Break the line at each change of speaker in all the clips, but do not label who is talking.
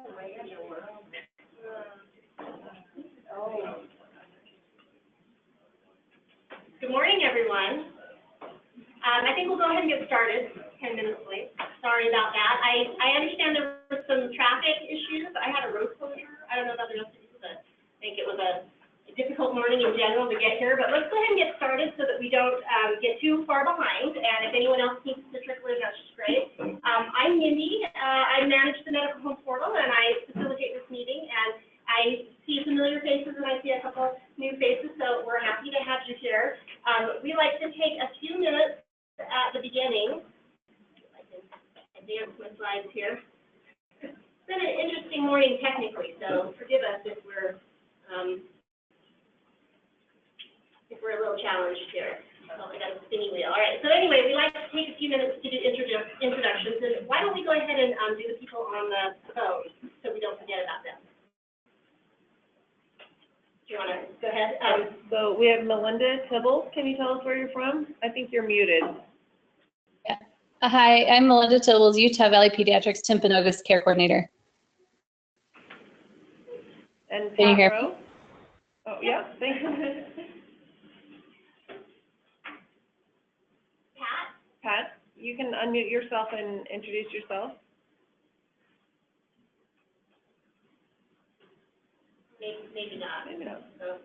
Good morning, everyone. I think we'll go ahead and get started. 10 minutes late. Sorry about that. I understand there were some traffic issues. I had a road closure. I don't know about the rest of you, but I think it was a difficult morning in general to get here. But let's go ahead and get started so that we don't get too far behind. And if anyone else needs to trickle in, that's just great. I'm Mindy. I manage the Medical Home Portal, and I facilitate this meeting. And I see familiar faces, and I see a couple new faces, so we're happy to have you here. We like to take a few minutes at the beginning. I can advance my slides here. It's been an interesting morning technically, so forgive us if we're a little challenged here. Oh, I got a spinning wheel. All right. So anyway, we like to take a few minutes to do introductions, and why don't we go ahead and do the people on the phone so we don't forget about them. Do you want to go ahead?
So we have Melinda Tibbles. Can you tell us where you're from? I think you're muted.
Yeah. Hi, I'm Melinda Tibbles, Utah Valley Pediatrics Timpanogos Care Coordinator.
And
Can you hear
Pat
me?
Rowe? Oh, yeah. Thank you. Pat, you can unmute yourself and introduce yourself.
Maybe not.
Maybe not.
So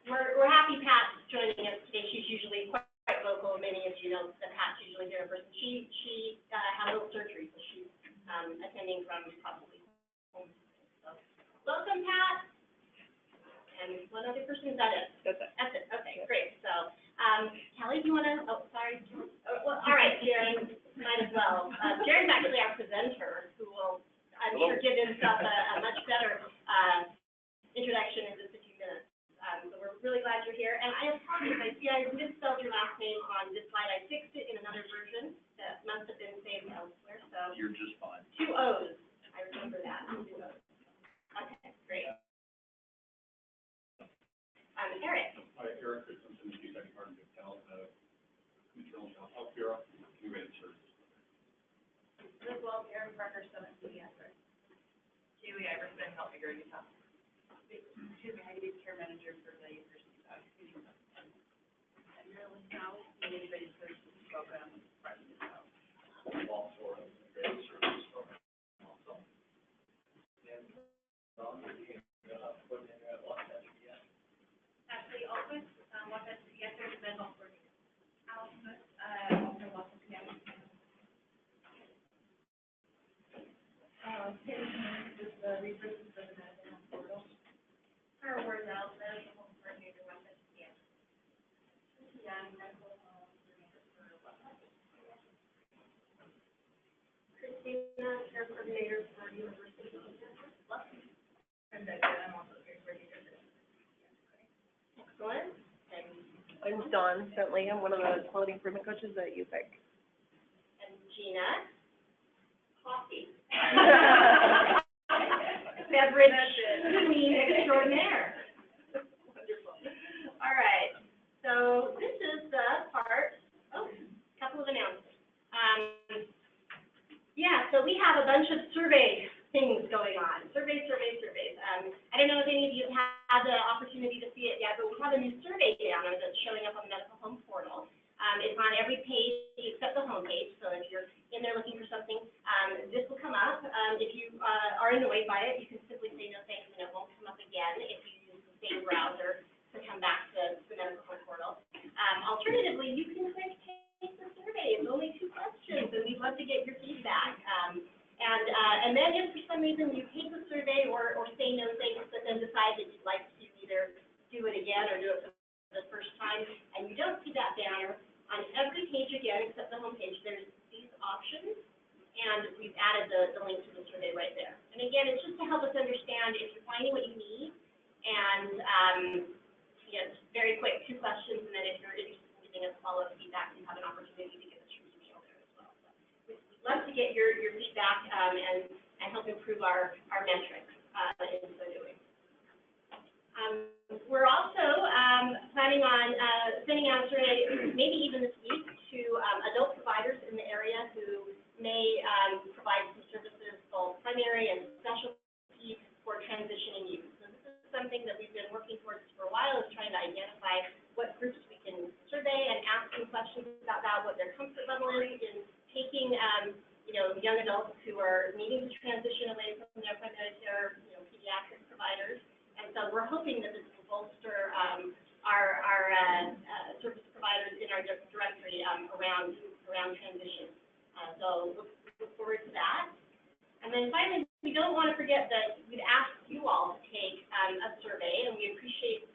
we're happy Pat's joining us today. She's usually quite vocal. Many of you know that Pat's usually here in person. She had a little surgery, so she's attending from probably home. So welcome, Pat. And one other person, is that it?
That's it.
That's it. Okay, great. So Kelly, do you want to? Oh, sorry. Well, all right, Jaron, might as well. Jaron's actually our presenter, who will, I'm sure, give himself a much better introduction in just a few minutes. So we're really glad you're here. And I apologize, I see I misspelled your last name on this slide. I fixed it in another version that must have been saved elsewhere. So
you're just fine.
2 O's. I remember that. 2 O's. Okay, great. Eric.
Hi, Eric Christensen, Chief Department of Health, Maternal Health Bureau, Integrated Services.
As well, Aaron Parker, Summit Pediatrics. Julie Iverson, Health Figure Utah. Excuse me, I care manager for the University of Utah. And Marilyn Howe, Integrated Services Program, Department of Health.
Also, Integrated Services Program. Also. And putting in at Los Angeles.
Actually, always, Los Angeles Pediatrics, then Health Coordinator. Also, Los Angeles Pediatrics. Is the resources for the Medical Home Portal. Her word out, Medical Home Coordinator, Los Angeles Pediatrics. Yeah, Medical Home Coordinator for Los Angeles.
Christina, Care Coordinator for University of Utah.
And then I'm also Care Coordinator for
Excellent. And
I'm Dawn Bentley. I'm one of the quality improvement coaches at UPIC.
Gina. Coffee. Beverage queen extraordinaire. Wonderful. All right. So this is the part. Oh, a couple of announcements. Yeah. So we have a bunch of survey things going on. Surveys. I don't know if any of you have had the opportunity to see it yet, but we have a new survey banner that's showing up on the Medical Home Portal. It's on every page except the home page, so if you're in there looking for something, this will come up. If you are annoyed by it, you can simply say no thanks, and it won't come up again if you use the same browser to come back to the Medical Home Portal. Alternatively, you can click take the survey. It's only 2 questions, and we'd love to get your feedback. And then if for some reason you take the survey or say no thanks, but then decide that you'd like to either do it again or do it for the first time, and you don't see that banner, on every page again, except the home page, there's these options, and we've added the link to the survey right there. And again, it's just to help us understand if you're finding what you need, and just very quick 2 questions, and then if you're interested in giving us follow-up feedback, you have an opportunity to give us your email there as well. So we'd love to get your feedback and help improve our metrics in so doing. We're also planning on sending out a survey, maybe even this week, to adult providers in the area who may provide some services, both primary and specialty transition in youth. So this is something that we've been working towards for a while, is trying to identify what groups we can survey and ask them questions about that, what their comfort level is in taking, young adults who are needing to transition away from their primary care, pediatric providers. And so we're hoping that this will bolster our service providers in our directory around transition. So look forward to that. And then finally, we don't want to forget that we'd asked you all to take a survey, and we appreciate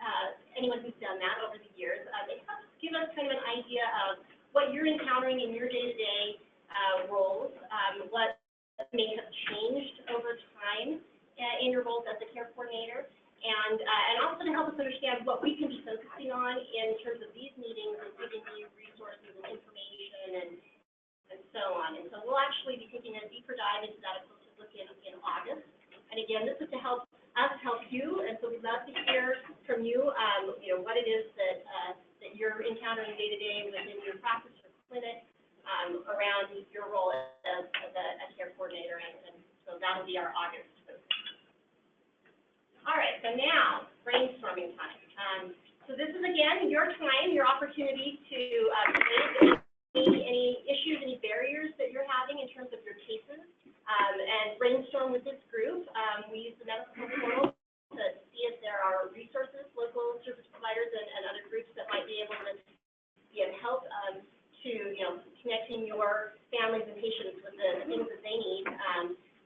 anyone who's done that over the years. It helps give us kind of an idea of what you're encountering in your day-to-day roles, what may have changed over time in your roles as a care coordinator, and also to help us understand what we can be focusing on in terms of these meetings and giving you resources and information and so on. And so we'll actually be taking a deeper dive into that, a closer look in August. And again, this is to help us help you, and so we'd love to hear from you, what it is that you're encountering day to day within your practice or clinic around your role as a care coordinator, and so that'll be our August focus. All right, so now brainstorming time. So this is again your time, your opportunity to raise any issues, any barriers that you're having in terms of your cases, and brainstorm with this group. We use the medical home portal to see if there are resources, local service providers, and other groups that might be able to be of help to connecting your families and patients with the things that they need.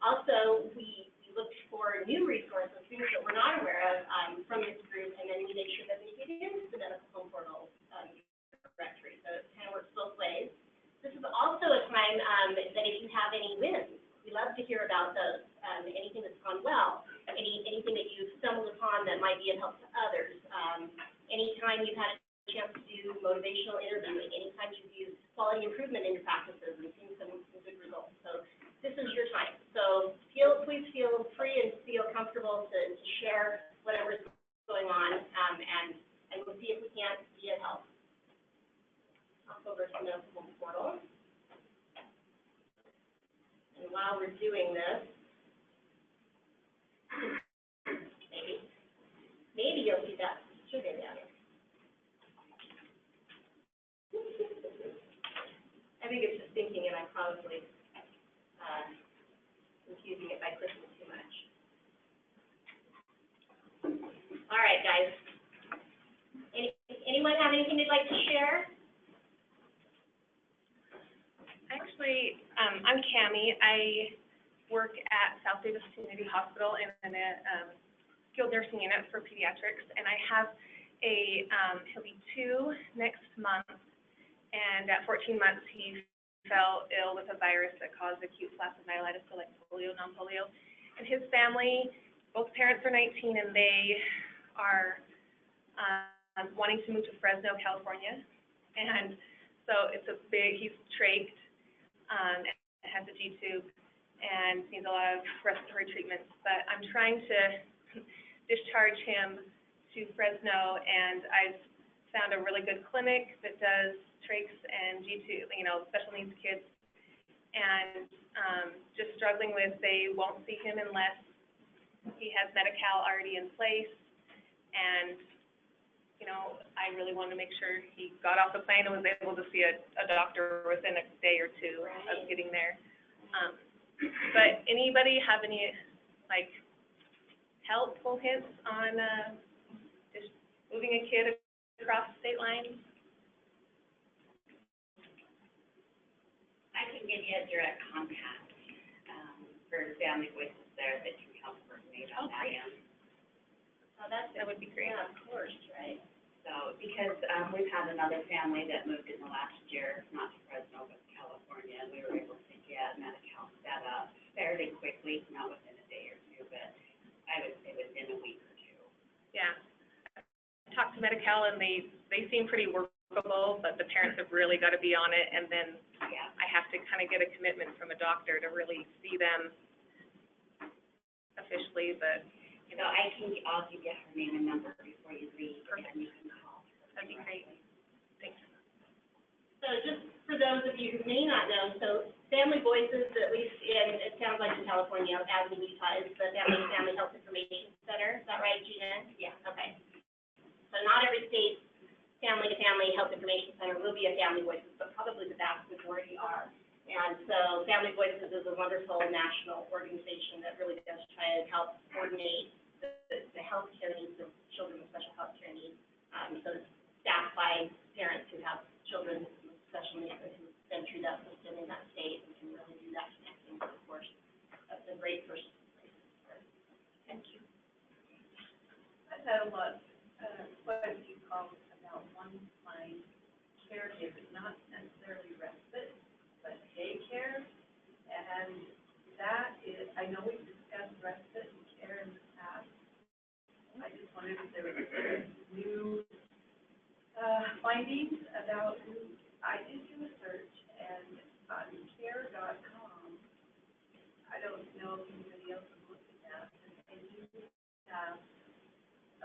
Also, we looked for new resources, things that we're not aware of from this group, and then we make sure that they get into the medical home portal directory. So it kind of works both ways. This is also a time that if you have any wins, we love to hear about those. Anything that's gone well, anything that you've stumbled upon that might be of help to others. Anytime you've had a chance to do motivational interviewing, anytime you've used quality improvement in your practices and seen some good results. So this is your time. So please feel free and feel comfortable to share whatever's going on, and we'll see if we can't be of help. I'll go over to the home portal. And while we're doing this, maybe you'll see that survey down here. I think it's just thinking, and I'm probably confusing it by clicking too much. All right, guys. Anyone have anything they'd like to share?
Actually, I'm Cammie. I work at South Davis Community Hospital in a skilled nursing unit for pediatrics, and I have he'll be 2 next month, and at 14 months he fell ill with a virus that caused acute flaccid myelitis, so like polio, non-polio. And his family, both parents are 19, and they are wanting to move to Fresno, California. And so it's he's trached, and has a G-tube, and needs a lot of respiratory treatments. But I'm trying to discharge him to Fresno, and I've found a really good clinic that does trachs and G-tube, special needs kids, and just struggling with they won't see him unless he has Medi-Cal already in place, and I really wanted to make sure he got off the plane and was able to see a doctor within a day or two of getting there. But anybody have any helpful hints on just moving a kid across state lines?
I can give you a direct contact for Family Voices there that can help coordinate on that end.
Oh, that
would be great.
Yeah, of course, right.
So, because we've had another family that moved in the last year, not to Fresno, but to California, and we were able to get Medi-Cal set up fairly quickly, not within a day or two, but I would say within a week or two.
Yeah. I talked to Medi-Cal, and they seem pretty workable, but the parents have really got to be on it, and then I have to kind of get a commitment from a doctor to really see them officially, but
So I'll give you her name and number before you leave, and you can call her.
That'd be great. Thanks.
So So just for those of you who may not know, so Family Voices, at least in, it sounds like in California, as in Utah, is the Family Health Information Center. Is that right, Gina? Yeah. Okay. So not every state Family Health Information Center will be a Family Voices, but probably the vast majority are. And so Family Voices is a wonderful national organization that really does try to help coordinate the healthcare needs of children with special healthcare needs. So it's staffed by parents who have children with special needs and who've been through that system in that state and can really do that connecting. So of course, that's a great first place to start. Thank you.
I've had a lot, quite a few calls about one-time caregivers, not necessarily respite, but daycare. And that is, I know we've discussed respite and care in the past. I just wondered if there was new findings about who, I did do a search, and on care.com, I don't know if anybody else has looked at that, but they do have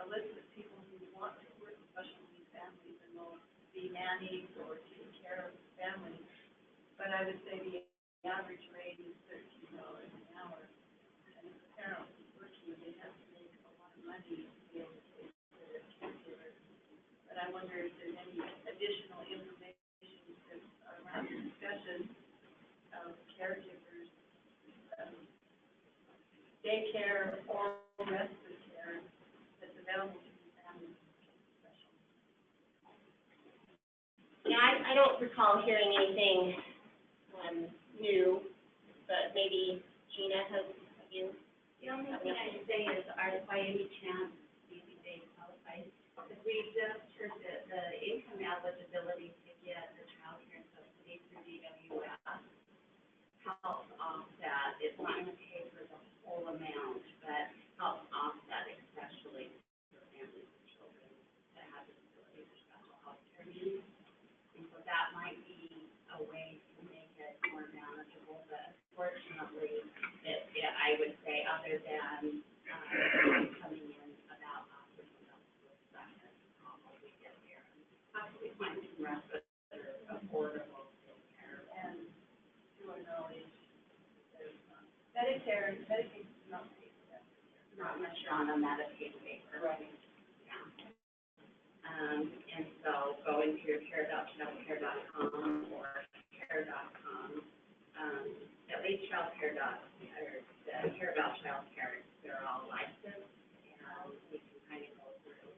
a list of people who want to work with special needs families and will be nannies or take care of families. But I would say the average rate is $13 an hour, and if a parent is working, they have to make a lot of money to be able to take care of their caregivers. But I wonder if there's any additional information that's around the discussion of caregivers, daycare or respite care that's available to these families with special needs.
Yeah, I don't recall hearing anything new, but maybe Gina has, you?
The only thing I'd say is, are by any chance, maybe they qualify, because we just heard that the income eligibility to get the child care subsidy through DWS helps offset, it's not going to pay for the whole amount, but helps offset especially for families with children that have disabilities or special health care needs. And so that might be a way to make it more manageable, but fortunately, I would say, other than coming in about offering them to a second, what we get here, possibly find some respite or affordable care.
And to our knowledge, there's Medicare, Medicaid does not pay for that.
Not much on a Medicaid paper.
Right.
Yeah. And so going to care.childcare.com or care.com, at least care about childcare, they're all licensed, and we can kind of go through.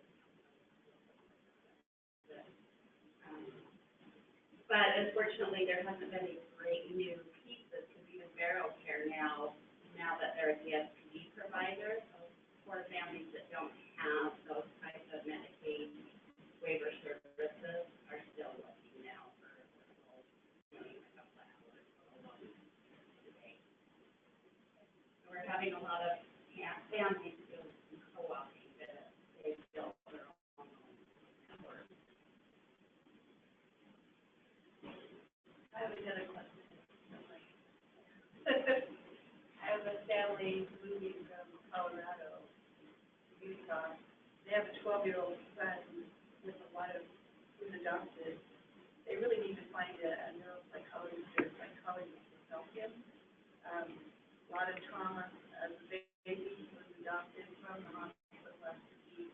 But unfortunately, there hasn't been any great new pieces, because even Barrow Care now that they're a DSPD provider, so for families that don't have those types of Medicaid waiver services are still looking now for a couple of hours today. So we're having a lot of families doing some co-oping, but they still their own work.
I have another question. I have a family moving from Colorado to Utah. They have a 12-year-old son with a lot of who's adopted. They really need to find a neuropsychologist or a psychologist to help him. A lot of trauma as a baby, he was adopted from the hospital after he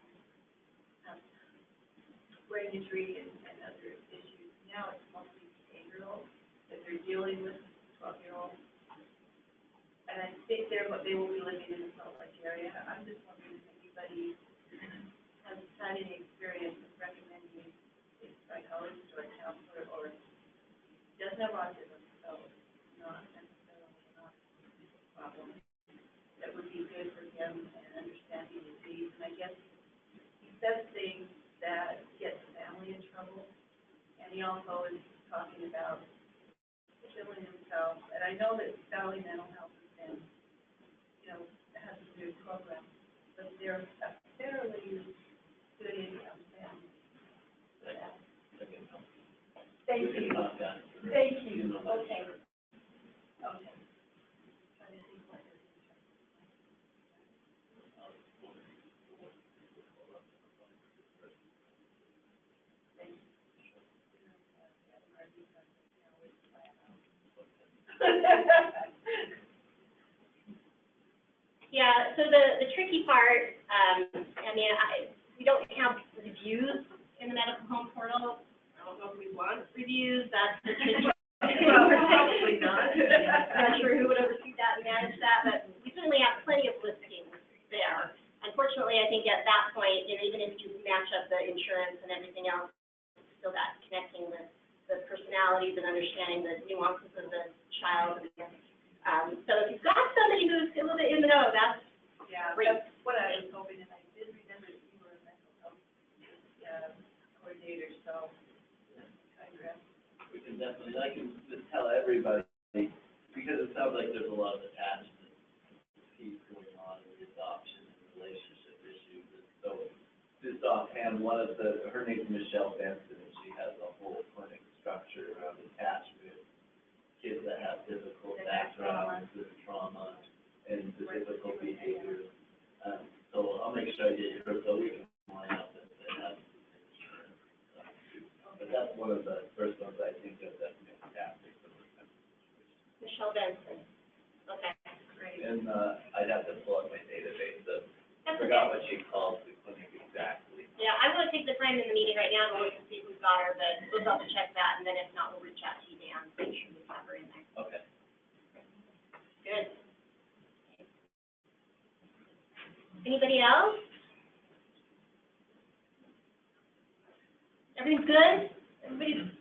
had brain injury and other issues. Now it's mostly behavioral that they're dealing with, 12-year-old. And I think they will be living in the Salt Lake area. I'm just wondering if anybody has had any experience of recommending a psychologist or a counselor, or doesn't have autism, so not necessarily an autism problem, that would be good for him and understanding disease. And I guess he says things that get the family in trouble, and he also is talking about killing himself. And I know that Valley Mental Health has been, has a good program, but they're a fairly good income family. Thank you. Thank you. Okay. Okay. Trying to think what their Thank you.
Yeah, so the tricky part, I mean, we don't have reviews in the medical home portal. I don't know if we want reviews, that's the tricky.
Well, probably not.
I'm not sure who would oversee that and manage that, but we certainly have plenty of listings there. Unfortunately, I think at that point, you know, even if you match up the insurance and everything else, still that connecting with the personalities and understanding the nuances of the child. So if you've got somebody who's a little bit in the know, that's great.
That's what I was hoping, and I did remember that you were a mental health, coordinator, so,
We can definitely, I can just tell everybody, because it sounds like there's a lot of attachment piece going on with adoption and relationship issues. And so just offhand, her name's Michelle Benson, and she has a whole clinic structure around attachment, kids that have difficult backgrounds and trauma and difficult behaviors. So I'll make sure I get her so we can line up and have insurance stuff too. But that's one of the first ones I think of that's fantastic for those kinds of situations.
Michelle Benson. Okay, great.
And, I'd have to pull up my database, so I
That's
forgot
okay.
what she calls the clinic exactly.
Yeah, I want to take the time in the meeting right now to look and see if we've got her, but we'll double check that, and then if not, we'll reach out to you, Dan, make sure we have her in there.
Okay.
Good. Anybody else? Everything's good? Everybody's,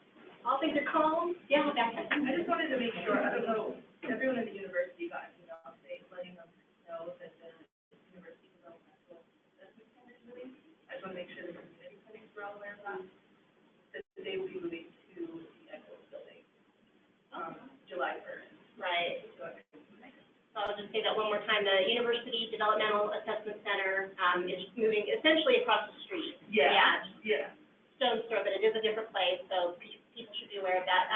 all things are calm? Yeah, Rebecca.
I just wanted to make sure, I don't know, everyone in the university got, letting them know that the university developmental assessment center is moving. I just want to make sure the community clinics were all aware of that they will be moving to the Echo building, July 1st.
Right. So I'll just say that one more time. The University Developmental Assessment Center, is moving essentially across the street.
Yeah.
Stone's Throw, but it is a different place, so people should be aware of that.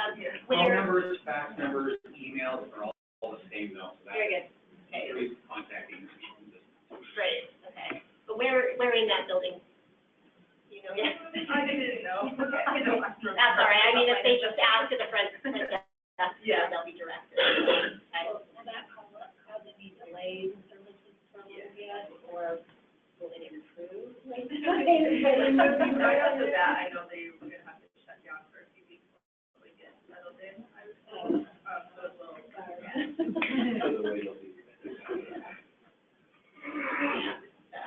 Phone
Where,
numbers, fax numbers, emails are all the same though, so
very
that's
good. Okay,
really contacting.
great, okay. But where in that building? You know, yeah.
I didn't know.
That's all right. I mean, if they just ask at the front desk,
Yeah.
they'll be directed. Okay.
Will that cause any delays in services from yet, or will it improve?
Right after that, I know they were gonna have to shut down for a few weeks until they get settled in, I was told, so it will.
So the way it'll be.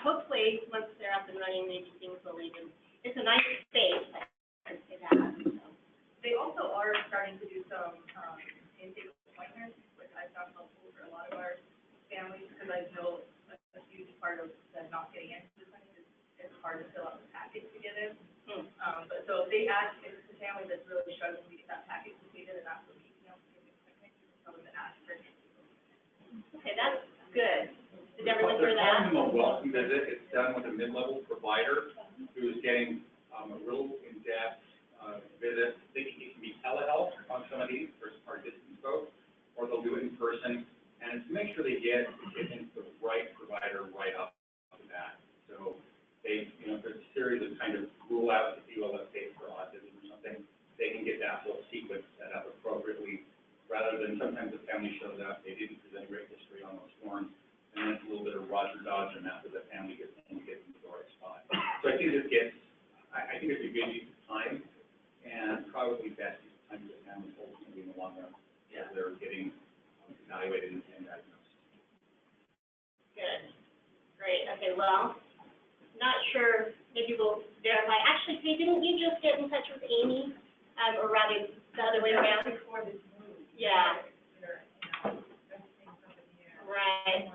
Hopefully, once they're up and running, maybe things will even, it's a nice space, I can say that, so.
They also are starting to do some, intake appointments, which I found helpful for a lot of our families, because I know a huge part of the not getting into the clinic is it's hard to fill out the package to get in. But so if they ask, if it's a family that's really struggling to get that package completed and ask for PTO to get in the clinic, you can tell them to ask for it.
Okay, that's good. Did everyone hear
They're
that?
calling them a welcome visit. It's done with a mid-level provider who is getting a real in-depth visit. It can be telehealth on some of these for distance folks, or they'll do it in person. And it's to make sure they get into the right provider right off the bat. So they, if there's a series of kind of rule outs, if you will, let's say for autism or something, they can get that whole sequence set up appropriately, rather than sometimes the family shows up, they didn't present great history on those forms, and then it's a little bit of Roger Dodger after the family gets in the right spot. So I think I think it's a good use of time, and probably best use of time for the families ultimately in the long run, as they're getting evaluated and diagnosed.
Good. Great. Okay, well, not sure, maybe we'll verify. Actually, Kay, didn't you just get in touch with Amy? Or rather, the other way around? Yeah. Right.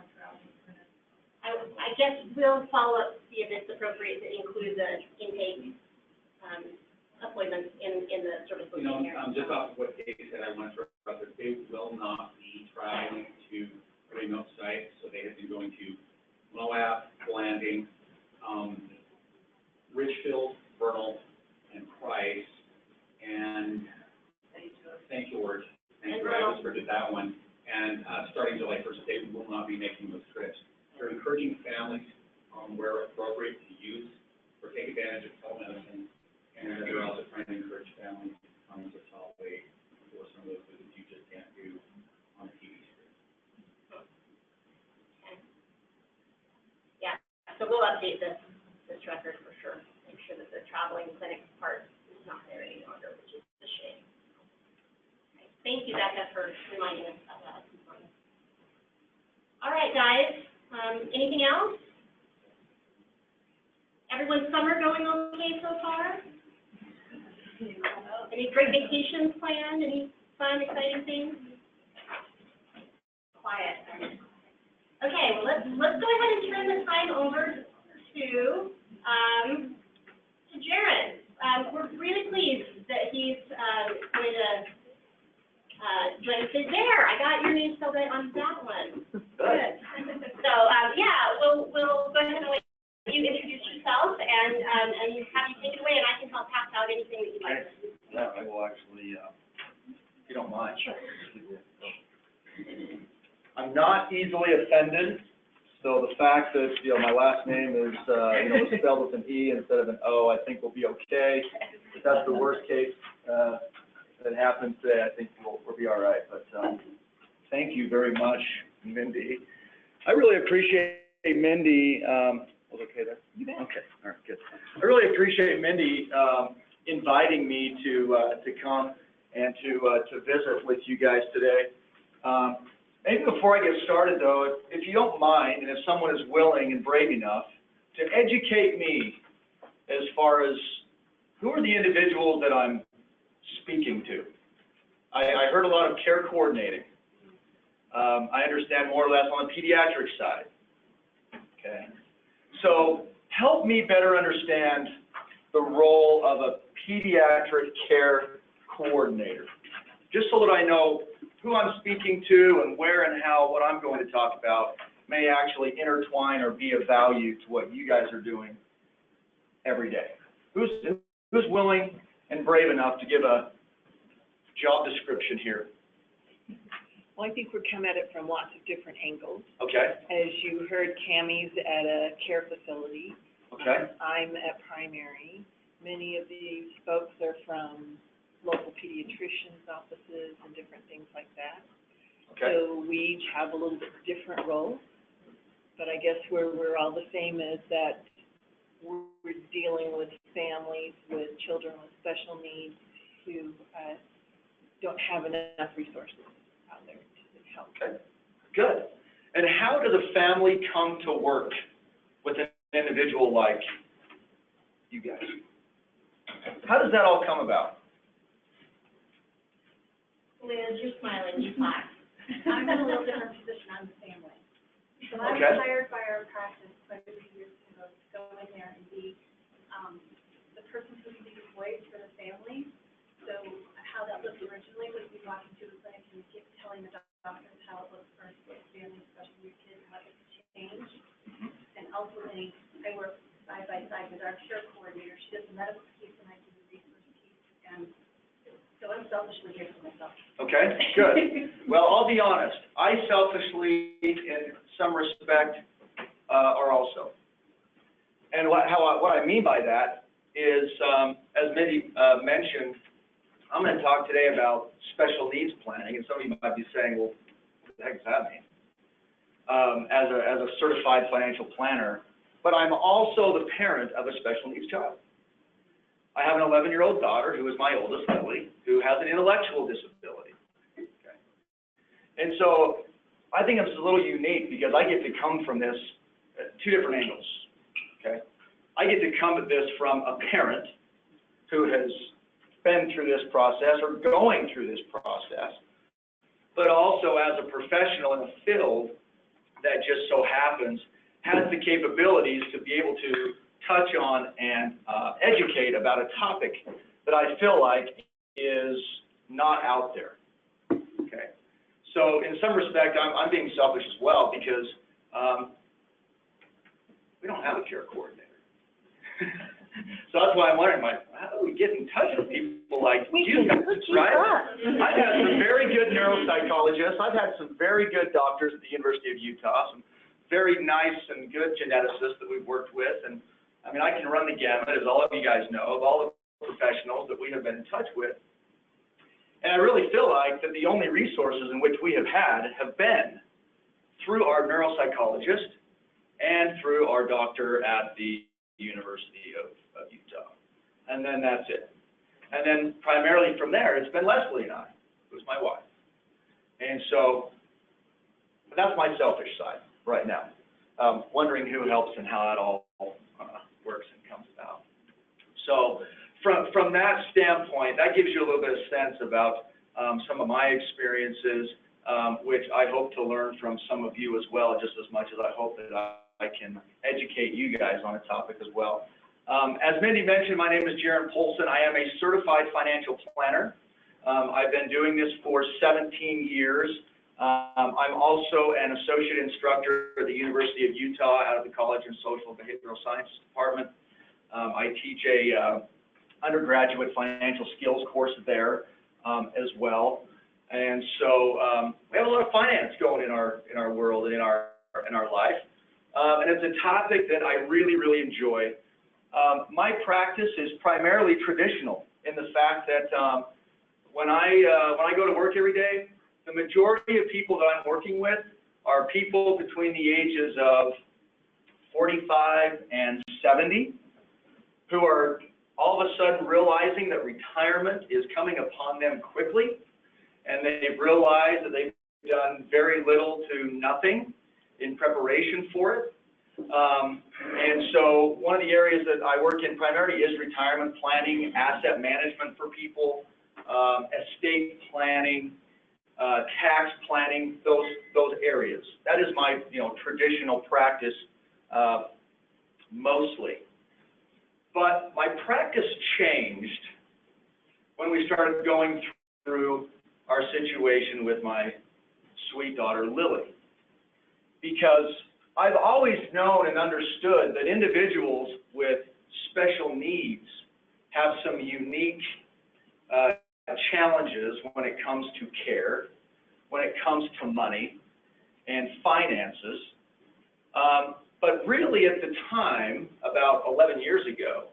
I guess we'll follow up, see if it's appropriate to include the intake, appointments in the service booking here.
Just off of what Dave said, I want to throw out that they will not be traveling to remote sites, so they have been going to Moab, Blanding, Richfield, Vernal, and Price, and St. George. Thank you, I just heard that one. And starting July 1st, they will not be making those trips. They're encouraging families, where appropriate, to use or take advantage of telemedicine. And they're also trying to encourage families to tolerate for some of those visits you just can't do on a TV screen.
Okay. we'll update this record for sure. Make sure that the traveling clinic part is not there any longer, which is a shame. Okay. Thank you, Becca, for reminding us of that. All right, guys, anything else? Everyone's summer going okay so far? Any great vacations planned? Any fun, exciting things? Quiet. Okay, well, let's go ahead and turn the time over to Jaron. We're really pleased that he's going to join us. There, I got your name spelled right on that one. Good. So, yeah, we'll go ahead and let you introduce yourself and have you take it away, and I can help pass out anything that you'd like.
Yeah, I will actually, if you don't mind.
Sure.
I'm not easily offended, so the fact that, my last name is, was spelled with an E instead of an O, I think will be okay. If that's the worst case that happens today, I think we'll be all right. But thank you very much, Mindy. I really appreciate Mindy. Was okay there? You bet. Okay, all right, good. I really appreciate Mindy inviting me to come and to visit with you guys today. Maybe before I get started, though, if you don't mind, and if someone is willing and brave enough to educate me as far as who are the individuals that I'm speaking to. I heard a lot of care coordinating. I understand more or less on the pediatric side. Okay. So help me better understand the role of a pediatric care coordinator, just so that I know who I'm speaking to and where and how what I'm going to talk about may actually intertwine or be of value to what you guys are doing every day. Who's willing and brave enough to give a job description here?
Well, I think we're coming at it from lots of different angles.
Okay.
As you heard, Cammie's at a care facility.
Okay.
I'm at primary. Many of these folks are from local pediatricians' offices and different things like that.
Okay.
So we each have a little bit different roles, but I guess we're all the same is that we're dealing with families with children with special needs who don't have enough resources out there to help.
Okay. Good. And how does a family come to work with an individual like you guys? How does that all come about?
Liz, you're smiling, you laugh.
I'm in a little different position. I'm the family. So I was
Okay.
hired by our practice quite a few years ago to go in there and be the person who can be the voice for the family. So how that looked originally was we walk into the clinic and keep telling the doctors how it looks for a family, especially your kids, how it could change. And ultimately, I work side by side with our care coordinator. She does the medical piece and I do the research piece. And so I'm selfishly here for myself.
Okay, good. Well, I'll be honest. I selfishly, in some respect, are also. And what I mean by that is, as Mindy mentioned, I'm going to talk today about special needs planning, and some of you might be saying, well, what the heck does that mean? As a certified financial planner, but I'm also the parent of a special needs child. I have an 11-year-old daughter who is my oldest, Lily, who has an intellectual disability. Okay. And so I think it's a little unique because I get to come from this at two different angles. Okay. I get to come at this from a parent who has been through this process or going through this process, but also as a professional in a field that just so happens has the capabilities to be able to touch on and educate about a topic that I feel like is not out there. Okay, so in some respect, I'm being selfish as well because we don't have a care coordinator. So that's why I'm wondering, how do we get in touch with people like you guys, right? I've had some very good neuropsychologists. I've had some very good doctors at the University of Utah, some very nice and good geneticists that we've worked with. And I mean, I can run the gamut, as all of you guys know, of all the professionals that we have been in touch with. And I really feel like that the only resources in which we have had have been through our neuropsychologist and through our doctor at the University of Utah. And then that's it. And then primarily from there, it's been Leslie and I, who's my wife. And so that's my selfish side right now, wondering who helps and how that all works and comes about. So from that standpoint, that gives you a little bit of sense about some of my experiences, which I hope to learn from some of you as well, just as much as I hope that I can educate you guys on a topic as well. As Mindy mentioned, my name is Jaron Poulson. I am a certified financial planner. I've been doing this for 17 years. I'm also an associate instructor at the University of Utah out of the College of Social and Behavioral Sciences Department. I teach a undergraduate financial skills course there as well. And so we have a lot of finance going in our world and in our life. And it's a topic that I really, really enjoy. My practice is primarily traditional in the fact that when I go to work every day, the majority of people that I'm working with are people between the ages of 45 and 70 who are all of a sudden realizing that retirement is coming upon them quickly, and they've realized that they've done very little to nothing in preparation for it. And so one of the areas that I work in primarily is retirement planning, asset management for people, estate planning, tax planning, those areas. That is my traditional practice mostly. But my practice changed when we started going through our situation with my sweet daughter Lily, because I've always known and understood that individuals with special needs have some unique challenges when it comes to care, when it comes to money and finances. But really at the time, about 11 years ago,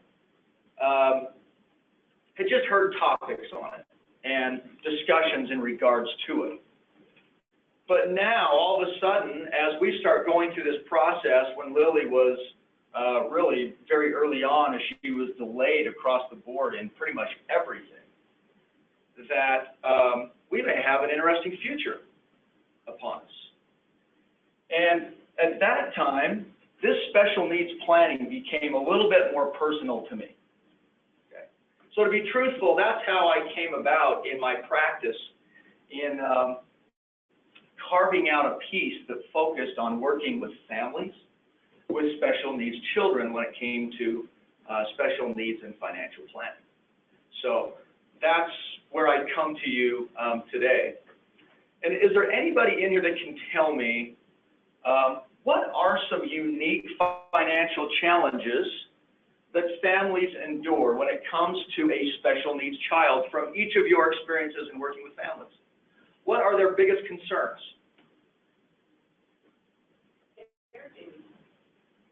had just heard topics on it and discussions in regards to it. But now, all of a sudden, as we start going through this process, when Lily was really very early on, as she was delayed across the board in pretty much everything, that we may have an interesting future upon us. And at that time, this special needs planning became a little bit more personal to me. Okay. So to be truthful, that's how I came about in my practice in carving out a piece that focused on working with families with special needs children when it came to special needs and financial planning. So that's where I come to you today. And is there anybody in here that can tell me what are some unique financial challenges that families endure when it comes to a special needs child from each of your experiences in working with families? What are their biggest concerns?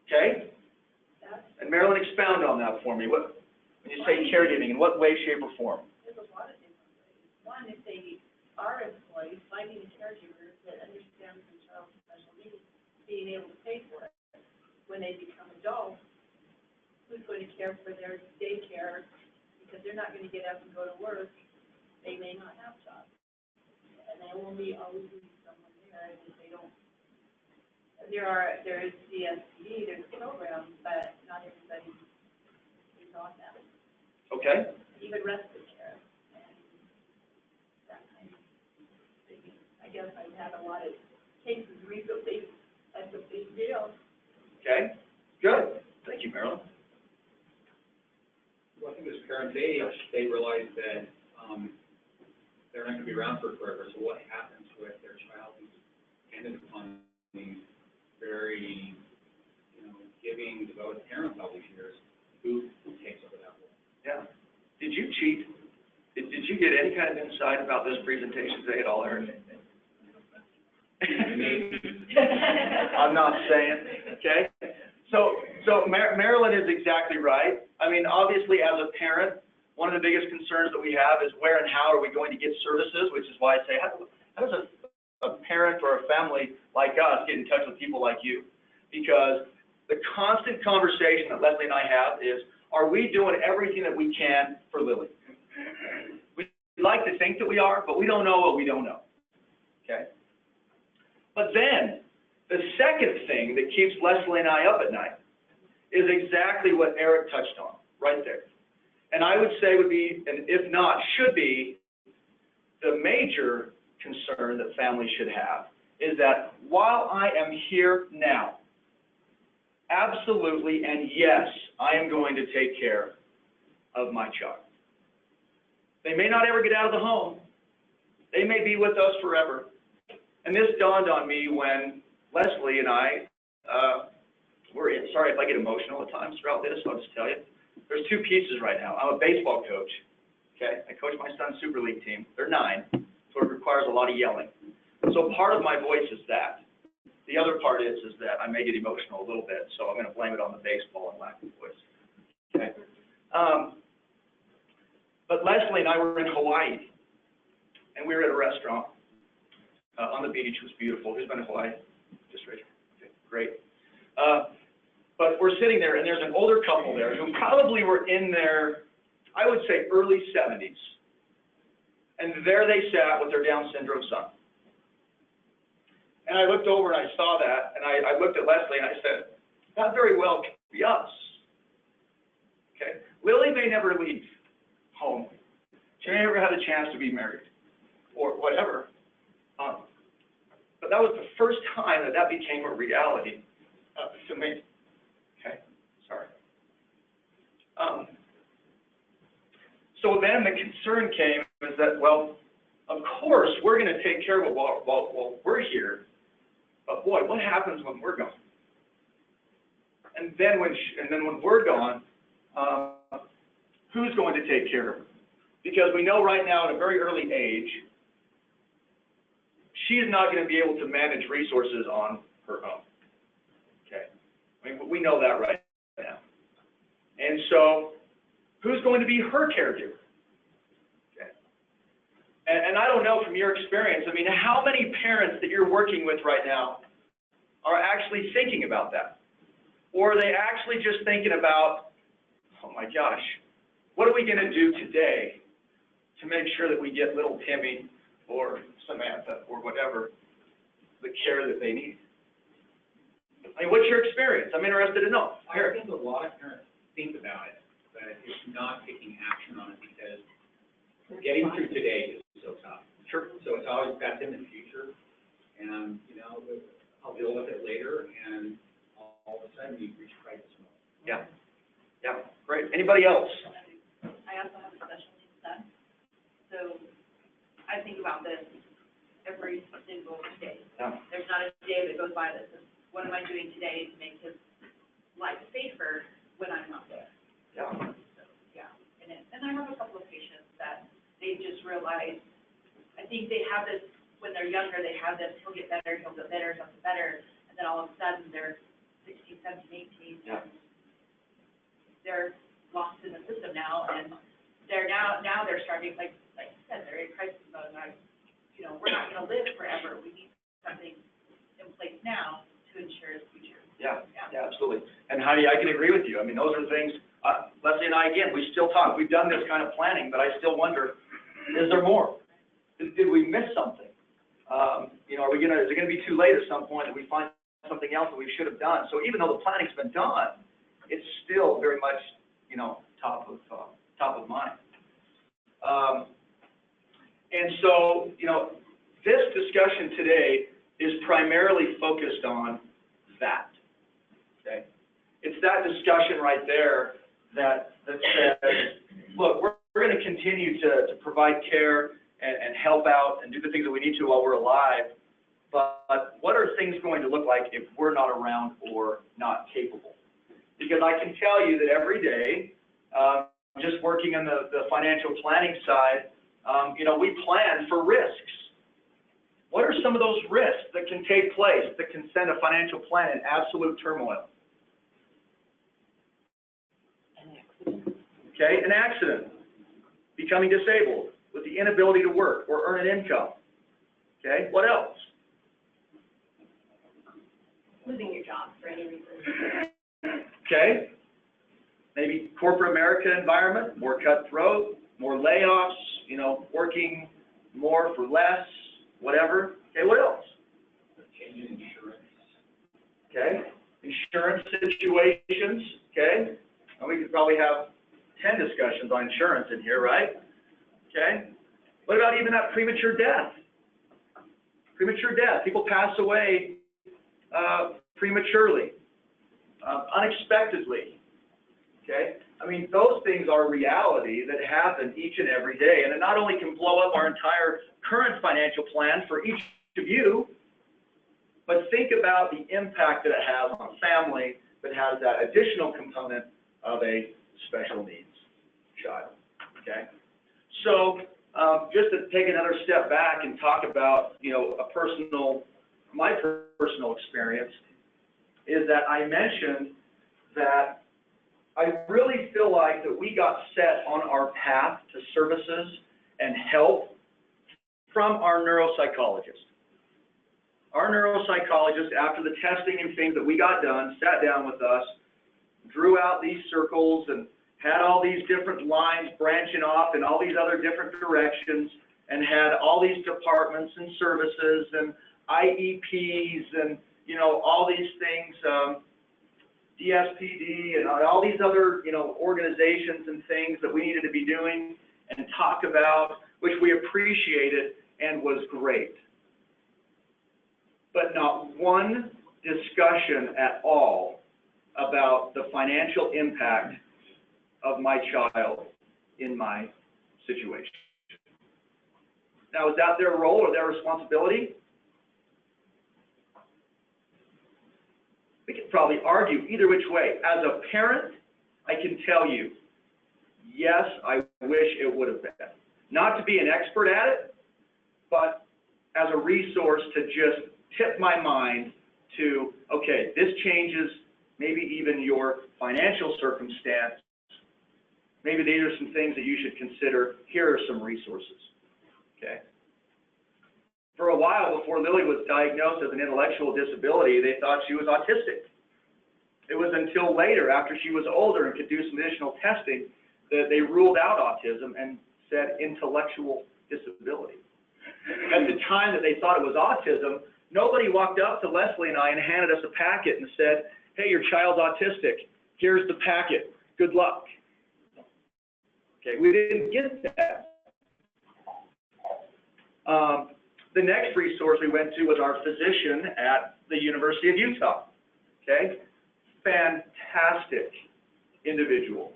Okay? And Marilyn, expound on that for me. When you say caregiving, in what way, shape, or form?
There's a lot of different ways. One, if they are employed, finding a caregiver that understands the child's special needs, being able to pay for it. When they become adults, who's going to care for their daycare, because they're not going to get up and go to work, they may not have jobs. And they will always need someone there, and if they don't. There is CSHCN, there's programs, but not everybody is on that.
Okay.
Even respite care, and that kind of thing. I guess I've had a lot of cases recently. That's a big deal.
Okay. Good. Thank you, Marilyn.
Well, I think as parents age, they realize that they're not going to be around for forever. So what happens with their child who's dependent upon these very, giving, devoted parents all these years? Who takes over that role?
Yeah. Did you cheat? Did you get any kind of insight about this presentation today at all, Eric? I'm not saying, okay? So Marilyn is exactly right. I mean, obviously, as a parent, one of the biggest concerns that we have is where and how are we going to get services, which is why I say, how does a parent or a family like us get in touch with people like you? because the constant conversation that Leslie and I have is, are we doing everything that we can for Lily? We like to think that we are, but we don't know what we don't know, okay? But then, the second thing that keeps Leslie and I up at night is exactly what Eric touched on, right there. And I would say would be, and if not, should be, the major concern that families should have is that while I am here now, absolutely, and yes, I am going to take care of my child. They may not ever get out of the home. They may be with us forever. And this dawned on me when Leslie and I were in, sorry if I get emotional at times throughout this, I'll just tell you. There's two pieces right now. I'm a baseball coach, okay? I coach my son's Super League team. They're 9, so it requires a lot of yelling. So part of my voice is that. The other part is that I may get emotional a little bit, so I'm going to blame it on the baseball and lack of voice. Okay. But Leslie and I were in Hawaii, and we were at a restaurant on the beach. It was beautiful. Who's been to Hawaii? Just raise your hand. Okay, great. But we're sitting there, and there's an older couple there who probably were in their, I would say, early 70s. And there they sat with their Down syndrome son. And I looked over and I saw that, and I looked at Leslie and I said, that very well could be us. Okay? Lily may never leave home. She may never have a chance to be married or whatever. But that was the first time that that became a reality to me. Okay? Sorry. So then the concern came is that, well, of course, we're going to take care of it while we're here. But boy, what happens when we're gone? And then when we're gone, who's going to take care of her? Because we know right now at a very early age, she's not going to be able to manage resources on her own. Okay, I mean, we know that right now. And so, who's going to be her caregiver? Okay. And I don't know from your experience, I mean, how many parents that you're working with right now are actually thinking about that? Or are they actually just thinking about, oh my gosh, what are we going to do today to make sure that we get little Timmy or Samantha or whatever the care that they need? I mean, what's your experience? I'm interested to know.
I think a lot of parents think about it, but it's not taking action on it because getting through today is so tough.
Sure.
So it's always that's in the future, and you know, I'll deal with it later, and all of a sudden you reach crisis mode.
Yeah. Yeah. Great. Anybody else?
I also have a special needs son, so I think about this every single day.
Yeah.
There's not a day that goes by that says, what am I doing today to make his life safer when I'm not there?
Yeah.
So, yeah, and I have a couple of patients that they just realize, I think they have this, when they're younger, they have this, he'll get better, he'll get better, and then all of a sudden they're 16, 17, 18,
Yeah.
and they're lost in the system now, and they're now they're starting, like you said, they're in crisis mode, and we're not gonna live forever, we need something in place now to ensure his future.
Yeah, yeah, absolutely. And Heidi, I can agree with you. I mean, those are things, Leslie and I, again, we still talk. We've done this kind of planning, but I still wonder, is there more? Did we miss something? Is it gonna be too late at some point that we find something else that we should have done? So even though the planning's been done, it's still very much, top of mind. And so, this discussion today is primarily focused on that, okay? It's that discussion right there that says, look, we're going to continue to provide care and help out and do the things that we need to while we're alive, but what are things going to look like if we're not around or not capable? Because I can tell you that every day, just working on the financial planning side, we plan for risks. What are some of those risks that can take place that can send a financial plan in absolute turmoil? Okay, an accident, becoming disabled with the inability to work or earn an income. Okay, what else?
losing your job for any reason.
Okay? Maybe corporate America environment, more cutthroat, more layoffs, you know, working more for less, whatever. Okay, what else?
Changing insurance.
Okay? Insurance situations, okay? And we could probably have 10 discussions on insurance in here, right? Okay? What about even that premature death? Premature death. People pass away prematurely, unexpectedly. Okay? I mean, those things are reality that happen each and every day. And it not only can blow up our entire current financial plan for each of you, but think about the impact that it has on a family that has that additional component of a special needs child. Okay? So, just to take another step back and talk about, you know, my personal experience, is that I mentioned that I really feel like that we got set on our path to services and help from our neuropsychologist. Our neuropsychologist, after the testing and things that we got done, sat down with us, drew out these circles and had all these different lines branching off in all these other different directions, and had all these departments and services and IEPs and, you know, all these things, DSPD and all these other, you know, organizations and things that we needed to be doing and talk about, which we appreciated and was great. But not one discussion at all about the financial impact of my child in my situation. Now, is that their role or their responsibility? We could probably argue either which way. As a parent, I can tell you, yes, I wish it would have been. Not to be an expert at it, but as a resource to just tip my mind to, okay, this changes maybe even your financial circumstance. Maybe these are some things that you should consider. Here are some resources, okay? For a while, before Lily was diagnosed as an intellectual disability, they thought she was autistic. It was until later, after she was older and could do some additional testing, that they ruled out autism and said intellectual disability. At the time that they thought it was autism, nobody walked up to Leslie and I and handed us a packet and said, hey, your child's autistic. Here's the packet. Good luck. Okay, we didn't get that. The next resource we went to was our physician at the University of Utah. Okay, fantastic individual.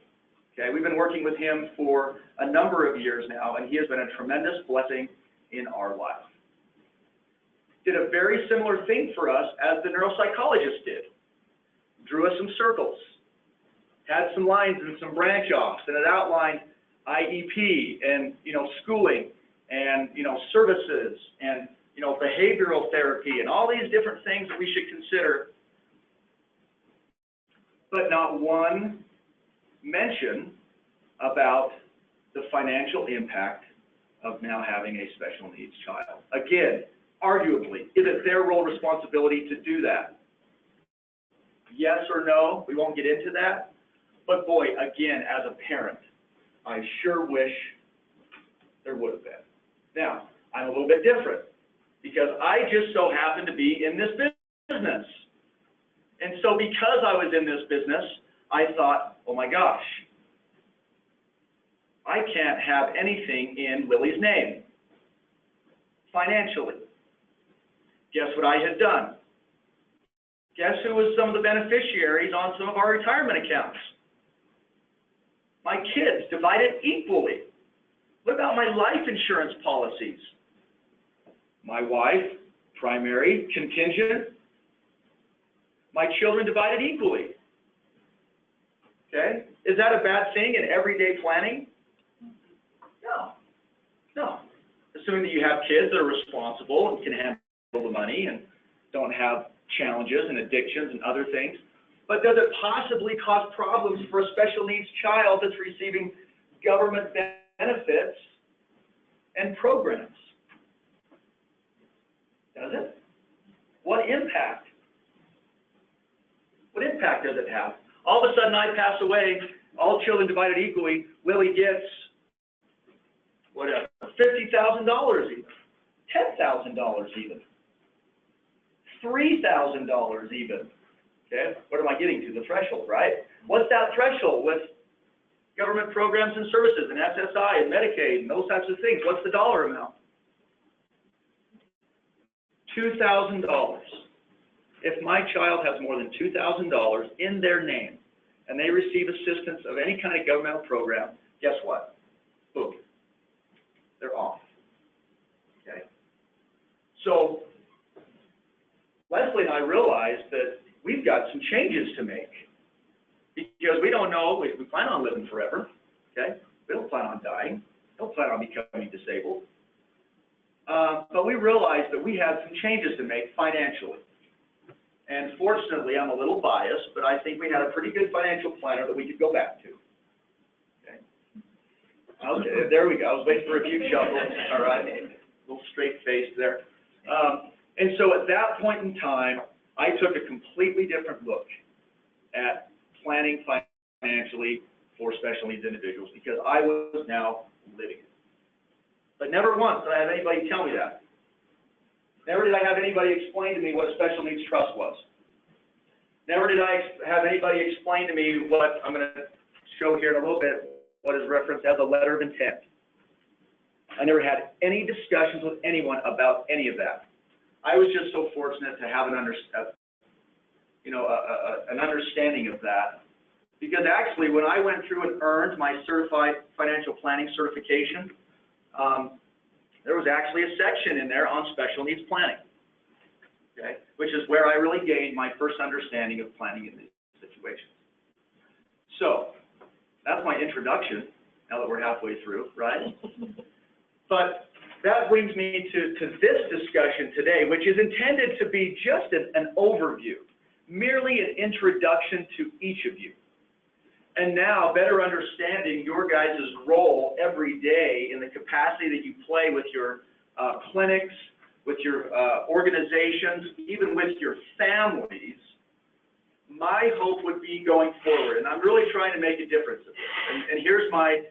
Okay, we've been working with him for a number of years now, and he has been a tremendous blessing in our life. Did a very similar thing for us as the neuropsychologist did. Drew us some circles, had some lines and some branch offs, and it outlined IEP and, you know, schooling and, you know, services and, you know, behavioral therapy and all these different things that we should consider, but not one mention about the financial impact of now having a special needs child. Again, arguably, is it their role and responsibility to do that? Yes or no? We won't get into that. But boy, again, as a parent, I sure wish there would have been. Now, I'm a little bit different because I just so happen to be in this business. And so because I was in this business, I thought, oh my gosh, I can't have anything in Lily's name financially. Guess what I had done? Guess who was some of the beneficiaries on some of our retirement accounts? My kids, divided equally. What about my life insurance policies? My wife, primary, contingent. My children divided equally. Okay? Is that a bad thing in everyday planning? No. No. Assuming that you have kids that are responsible and can handle the money and don't have challenges and addictions and other things. But does it possibly cause problems for a special needs child that's receiving government benefits and programs? Does it? What impact? What impact does it have? All of a sudden, I pass away, all children divided equally, Willie gets, whatever, $50,000 even, $10,000 even, $3,000 even. Okay, what am I getting to? The threshold, right? What's that threshold with government programs and services and SSI and Medicaid and those types of things? What's the dollar amount? $2,000. If my child has more than $2,000 in their name and they receive assistance of any kind of governmental program, guess what? Boom. They're off. Okay? So Leslie and I realized that we've got some changes to make because we don't know, we plan on living forever, okay? We don't plan on dying. We don't plan on becoming disabled. But we realized that we had some changes to make financially. And fortunately, I'm a little biased, but I think we had a pretty good financial planner that we could go back to. Okay, there we go. I was waiting for a few chuckles. All right, a little straight face there. And so at that point in time, I took a completely different look at planning financially for special needs individuals because I was now living it. But never once did I have anybody tell me that. Never did I have anybody explain to me what a special needs trust was. Never did I have anybody explain to me what I'm going to show here in a little bit, what is referenced as a letter of intent. I never had any discussions with anyone about any of that. I was just so fortunate to have an understanding of that. Because actually, when I went through and earned my certified financial planning certification, there was actually a section in there on special needs planning, okay, which is where I really gained my first understanding of planning in these situations. So that's my introduction, now that we're halfway through, right? But that brings me to this discussion today, which is intended to be just an overview, merely an introduction to each of you. And now, better understanding your guys' role every day in the capacity that you play with your clinics, with your organizations, even with your families, my hope would be going forward, and I'm really trying to make a difference. And here's my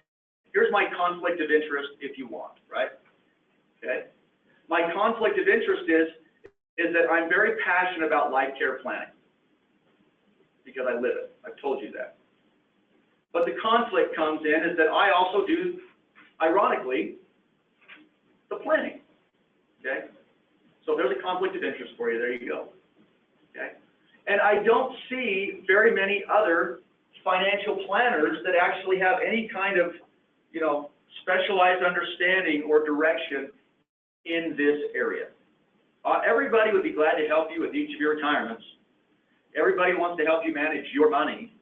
conflict of interest, if you want, right? Okay. My conflict of interest is that I'm very passionate about life care planning because I live it. I've told you that. But the conflict comes in is that I also do, ironically, the planning. Okay. So there's a conflict of interest for you. There you go. Okay. And I don't see very many other financial planners that actually have any kind of, specialized understanding or direction in this area. Everybody would be glad to help you with each of your retirements. Everybody wants to help you manage your money.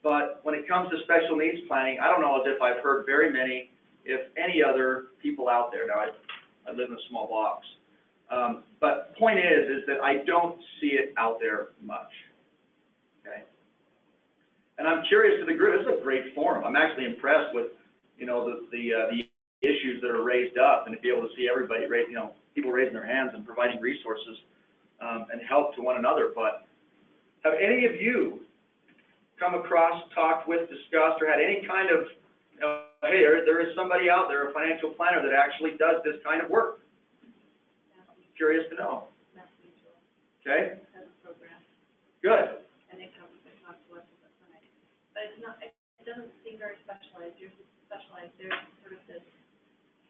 But when it comes to special needs planning, I don't know as if I've heard very many, if any other people out there. Now, I live in a small box. But point is that I don't see it out there much. Okay? And I'm curious to the group. This is a great forum. I'm actually impressed with, the issues that are raised up, and to be able to see everybody raise, people raising their hands and providing resources and help to one another. But have any of you come across, talked with, discussed, or had any kind of, hey, there is somebody out there, a financial planner that actually does this kind of work? Curious to know. Okay. Good.
And they come and talk to us at the clinic. But it's not, it doesn't seem very specialized. Yours is specialized. There's sort of this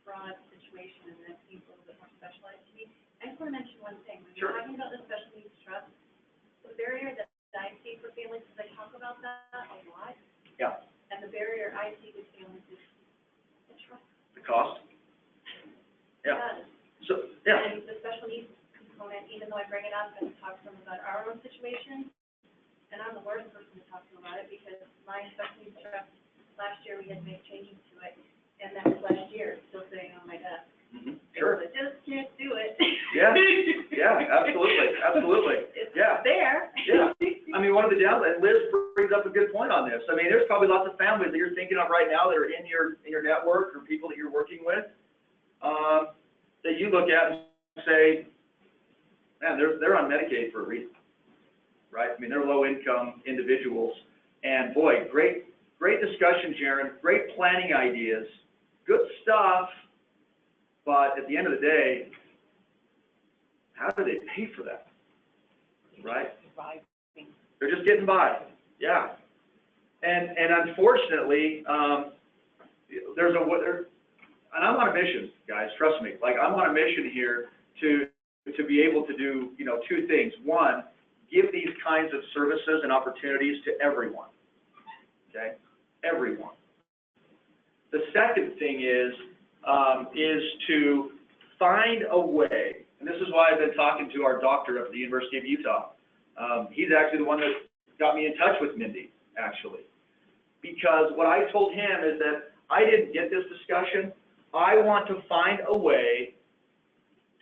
broad situation, and that seems a little bit more specialized to me. I just want to mention one thing. When
Sure.
you're talking about the special needs trust, the barrier that I see for families, because I talk about that a lot.
Yeah.
And the barrier I see with families is the trust.
The cost? Yeah.
Because
So, yeah.
and the special needs component, even though I bring it up and talk to them about our own situation, and I'm the worst person to talk to about it because my special needs trust, last year we had to make changes to it, and that was last year, still sitting on my desk.
Mm-hmm. Sure.
I just can't do it.
Yeah. Yeah, absolutely. Absolutely.
It's
Yeah.
there.
Yeah. I mean, one of the downsides, Liz brings up a good point on this. I mean, there's probably lots of families that you're thinking of right now that are in your network or people that you're working with, that you look at and say, man, they're on Medicaid for a reason, right? I mean, they're low-income individuals. And boy, great discussion, Jaron, great planning ideas, good stuff, but at the end of the day, how do they pay for that, right?
Surviving.
They're just getting by, yeah. And unfortunately, and I'm on a mission, guys, trust me. Like, I'm on a mission here to be able to do, you know, two things. One, give these kinds of services and opportunities to everyone, okay? Everyone. The second thing is to find a way, and this is why I've been talking to our doctor at the University of Utah. He's actually the one that got me in touch with Mindy, actually. Because what I told him is that I didn't get this discussion. I want to find a way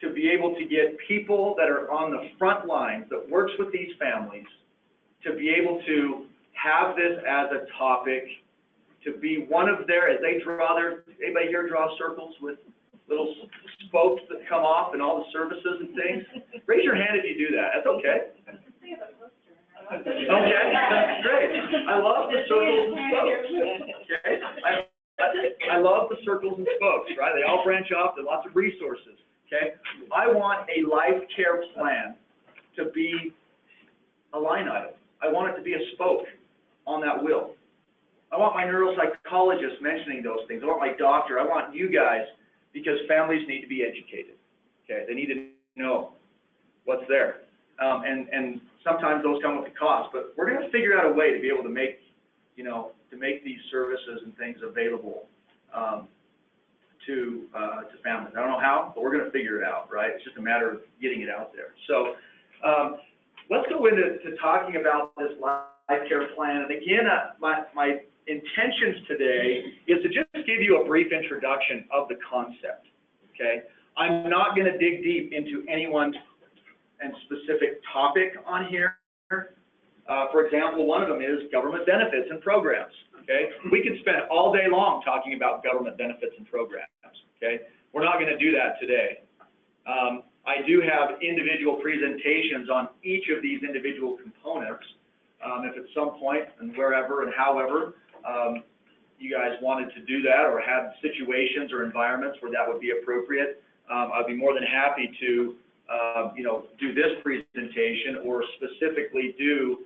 to be able to get people that are on the front lines, that works with these families, to be able to have this as a topic, to be one of their, as they draw their, anybody here draw circles with little spokes that come off and all the services and things? Raise your hand if you do that. That's okay. Okay, that's great. I love the circles and spokes. Okay, I love the circles and spokes, right? They all branch off. There are lots of resources. Okay, I want a life care plan to be a line item. I want it to be a spoke on that wheel. I want my neuropsychologist mentioning those things. I want my doctor. I want you guys, because families need to be educated. Okay, they need to know what's there. And sometimes those come with a cost, but we're going to figure out a way to be able to make, you know, to make these services and things available to families. I don't know how, but we're going to figure it out, right? It's just a matter of getting it out there. So let's go into talking about this life care plan. And again, my intentions today is to just give you a brief introduction of the concept, okay? I'm not going to dig deep into anyone's and specific topic on here. For example, one of them is government benefits and programs, okay? We could spend all day long talking about government benefits and programs, okay? We're not going to do that today. I do have individual presentations on each of these individual components. If at some point and wherever and however you guys wanted to do that or had situations or environments where that would be appropriate, I'd be more than happy to you know, do this presentation or specifically do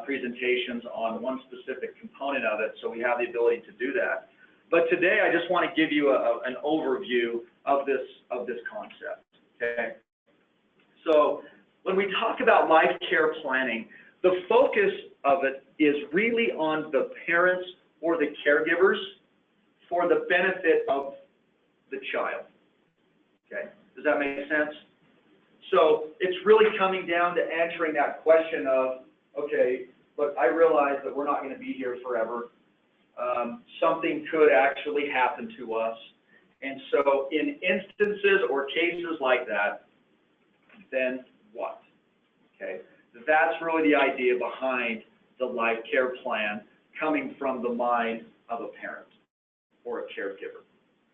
presentations on one specific component of it, so we have the ability to do that. But today, I just want to give you an overview of this concept. Okay. So when we talk about life care planning, the focus of it is really on the parents or the caregivers for the benefit of the child. Okay. Does that make sense? So it's really coming down to answering that question of, okay, look, I realize that we're not going to be here forever. Something could actually happen to us. And so in instances or cases like that, then what? Okay, that's really the idea behind the life care plan coming from the mind of a parent or a caregiver.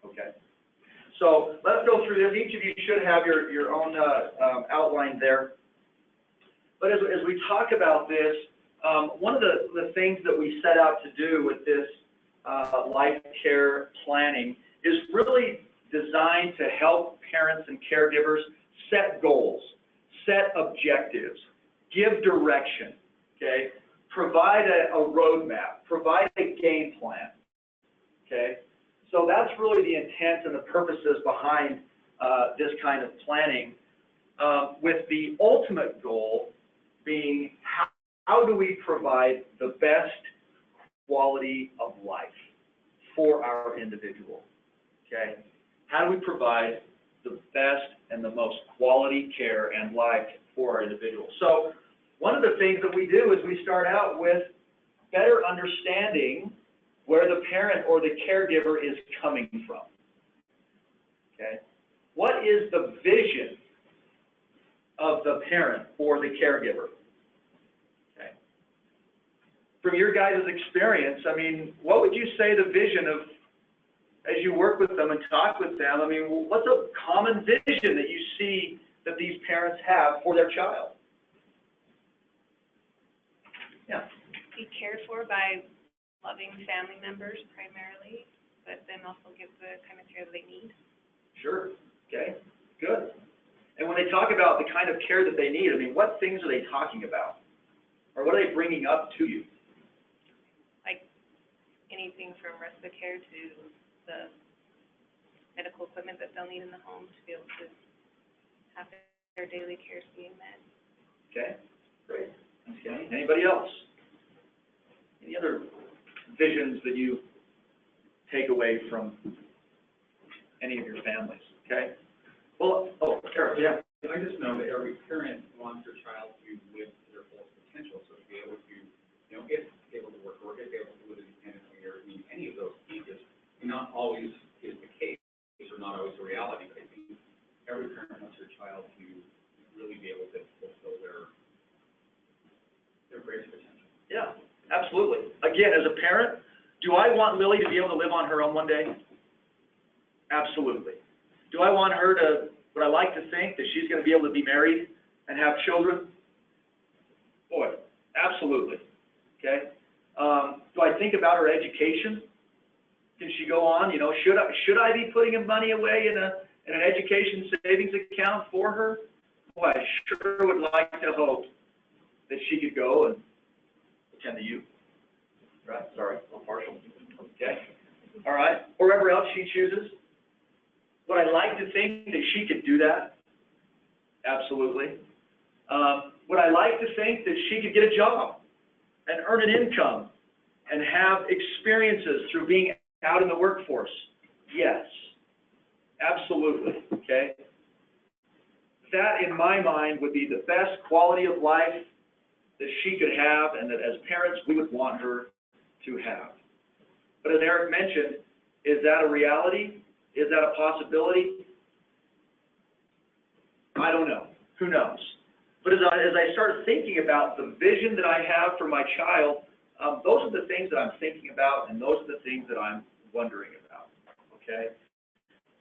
Okay. So let's go through this. Each of you should have your own outline there. But as we talk about this, one of the things that we set out to do with this life care planning is really designed to help parents and caregivers set goals, set objectives, give direction, okay? Provide a roadmap, provide a game plan, okay? So that's really the intent and the purposes behind this kind of planning, with the ultimate goal being how do we provide the best quality of life for our individual, okay? How do we provide the best and the most quality care and life for our individual? So one of the things that we do is we start out with better understanding where the parent or the caregiver is coming from, okay? What is the vision of the parent or the caregiver? Okay. From your guys' experience, I mean, what would you say the vision of, as you work with them and talk with them, I mean, what's a common vision that you see that these parents have for their child? Yeah.
be cared for by loving family members primarily, but then also give the kind of care that they need.
Sure, okay, good. And when they talk about the kind of care that they need, I mean, what things are they talking about? Or what are they bringing up to you?
Like anything from respite care to the medical equipment that they'll need in the home to be able to have their daily cares being met.
Okay, great. Thanks, Kenny. Anybody else? Any other visions that you take away from any of your families? Okay. Well, oh, Eric, yeah.
I just know that every parent wants their child to live to their fullest potential, so to be able to, you know, if able to work, or if able to live independently, or meet any of those stages, not always is the case, or not always the reality, but I think every parent wants their child to really be able to fulfill their greatest potential.
Yeah, absolutely. Again, as a parent, do I want Lily to be able to live on her own one day? Absolutely. Do I want her to, would I like to think that she's going to be able to be married and have children? Boy, absolutely. Okay. Do I think about her education? Can she go on? You know, should I be putting money away in an education savings account for her? Boy, I sure would like to hope that she could go and attend the U. Right? Sorry, a little partial. Okay. All right. Wherever else she chooses. Would I like to think that she could do that? Absolutely. Would I like to think that she could get a job and earn an income and have experiences through being out in the workforce? Yes. Absolutely. Okay? That, in my mind, would be the best quality of life that she could have, and that as parents we would want her to have. But as Eric mentioned, is that a reality? Is that a possibility? I don't know. Who knows? But as I start thinking about the vision that I have for my child, those are the things that I'm thinking about, and those are the things that I'm wondering about. Okay?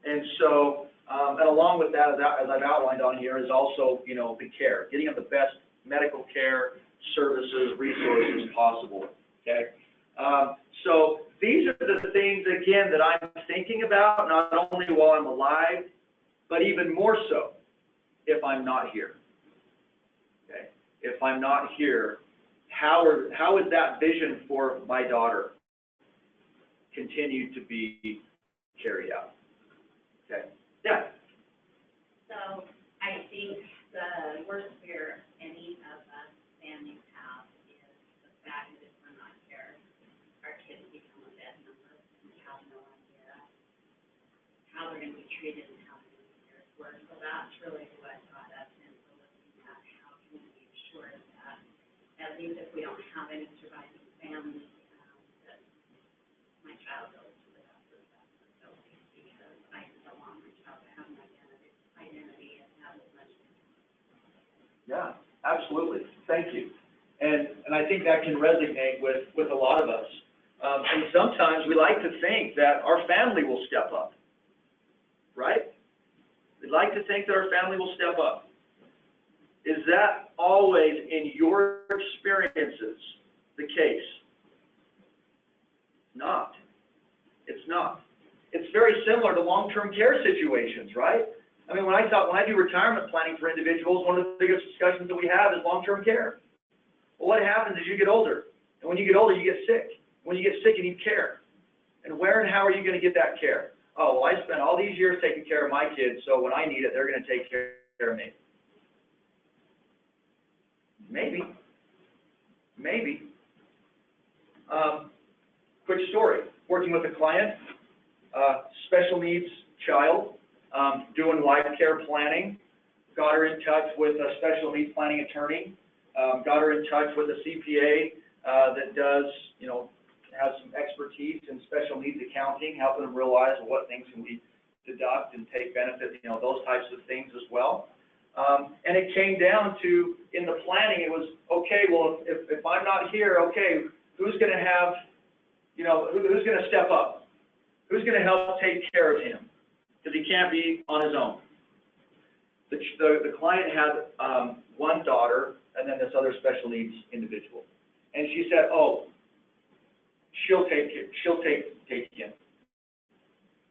And so, and along with that, as I've outlined on here, is also, you know, the care, getting them the best medical care, services, resources possible. Okay? So these are the things, again, that I'm thinking about, not only while I'm alive, but even more so if I'm not here. Okay? If I'm not here, how is that vision for my daughter continue to be carried out? Okay? Yeah.
So I think the worst fear any of us families have is the fact that if we're not here, our kids become a bed number and have no idea how they're going to be treated and how they're going to be cared for. So that's really what got us into looking at how can we make sure that at least if we don't have any surviving families, that my child goes to the doctor's facility, because I still want my child to have an identity and have as much.
Yeah, absolutely. Thank you. And I think that can resonate with a lot of us. And sometimes we like to think that our family will step up, right? We like to think that our family will step up. Is that always, in your experiences, the case? Not. It's not. It's very similar to long-term care situations, right? I mean, when I do retirement planning for individuals, one of the biggest discussions that we have is long-term care. Well, what happens as you get older? And when you get older, you get sick. When you get sick, you need care. And where and how are you going to get that care? Oh, well, I spent all these years taking care of my kids, so when I need it, they're going to take care of me. Maybe. Maybe. Quick story. Working with a client, special needs child, doing life care planning, got her in touch with a special needs planning attorney, got her in touch with a CPA that does, you know, has some expertise in special needs accounting, helping them realize what things can we deduct and take benefit, you know, those types of things as well. And it came down to, in the planning, it was, okay, well, if I'm not here, okay, who's going to have, you know, who's going to step up? Who's going to help take care of him? Because he can't be on his own. The client had one daughter and then this other special needs individual. And she said, oh, she'll take him.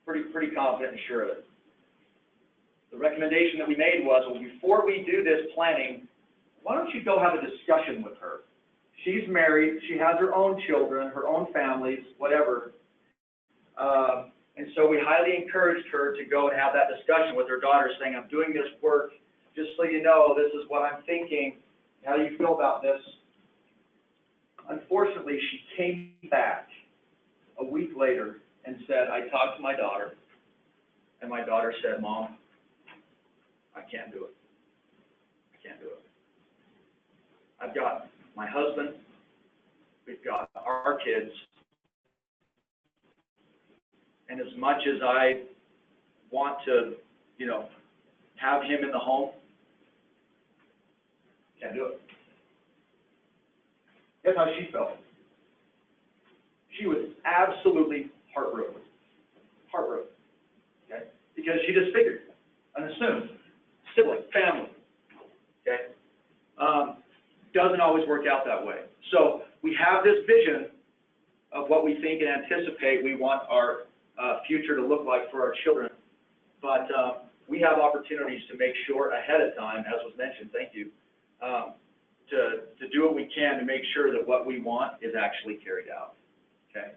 Pretty confident and sure of it. The recommendation that we made was, well, before we do this planning, why don't you go have a discussion with her? She's married, she has her own children, her own families, whatever. And so we highly encouraged her to go and have that discussion with her daughter, saying, I'm doing this work, just so you know, this is what I'm thinking. How do you feel about this? Unfortunately, she came back a week later and said, I talked to my daughter, and my daughter said, Mom, I can't do it. I can't do it. I've got my husband, we've got our kids, and as much as I want to, you know, have him in the home, can't do it. That's how she felt. She was absolutely heartbroken. Heartbroken. Okay? Because she just figured and assumed sibling, family. Okay? Doesn't always work out that way. So we have this vision of what we think and anticipate we want our future to look like for our children, but we have opportunities to make sure ahead of time, as was mentioned, thank you, to do what we can to make sure that what we want is actually carried out. Okay?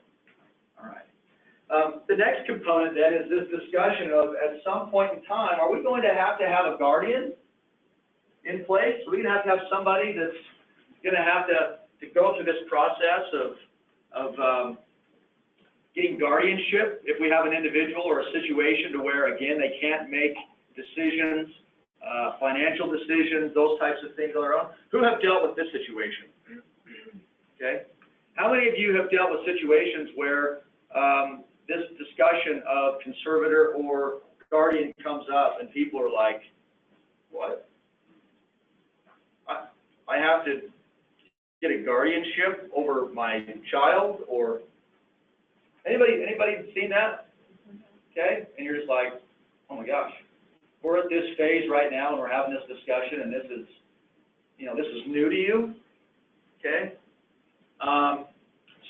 All right. The next component then is this discussion of, at some point in time, are we going to have a guardian in place? Are we going to have somebody that's going to have to go through this process of getting guardianship if we have an individual or a situation to where, again, they can't make decisions, financial decisions, those types of things on their own? Who have dealt with this situation? Okay? How many of you have dealt with situations where this discussion of conservator or guardian comes up and people are like, what? I have to get a guardianship over my child? Or anybody seen that? Okay? And you're just like, oh my gosh, we're at this phase right now and we're having this discussion and this is, you know, this is new to you. Okay?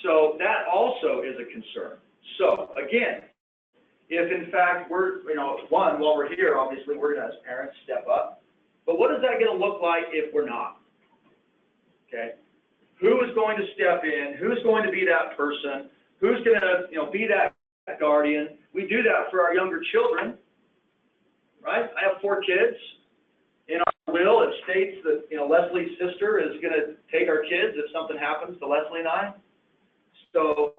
So that also is a concern. So again, if in fact we're, you know, one, while we're here, obviously we're going to, as parents, step up. But what is that going to look like if we're not? Okay? Who is going to step in? Who's going to be that person? Who's going to, you know, be that guardian? We do that for our younger children, right? I have 4 kids. In our will, it states that, you know, Leslie's sister is going to take our kids if something happens to Leslie and I. So,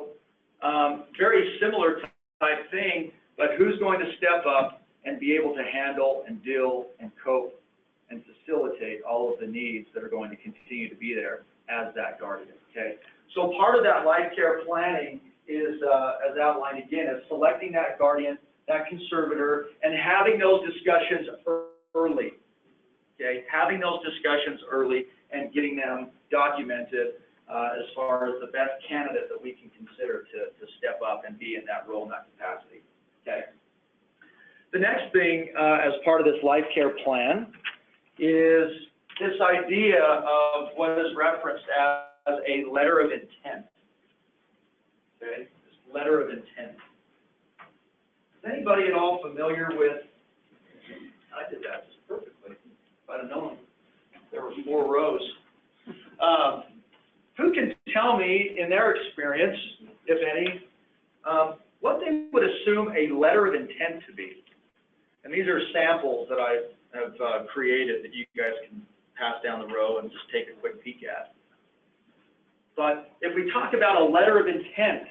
very similar type thing, but who's going to step up and be able to handle and deal and cope and facilitate all of the needs that are going to continue to be there as that guardian, okay? So part of that life care planning is, as outlined again, is selecting that guardian, that conservator, and having those discussions early, okay? Having those discussions early and getting them documented as far as the best candidate that we can consider to step up and be in that role, in that capacity, okay? The next thing as part of this life care plan is this idea of what is referenced as a letter of intent, okay? This letter of intent. Is anybody at all familiar with, I did that just perfectly, if I'd have known there were 4 rows. Who can tell me, in their experience, if any, what they would assume a letter of intent to be? And these are samples that I have created that you guys can pass down the row and just take a quick peek at. But if we talk about a letter of intent,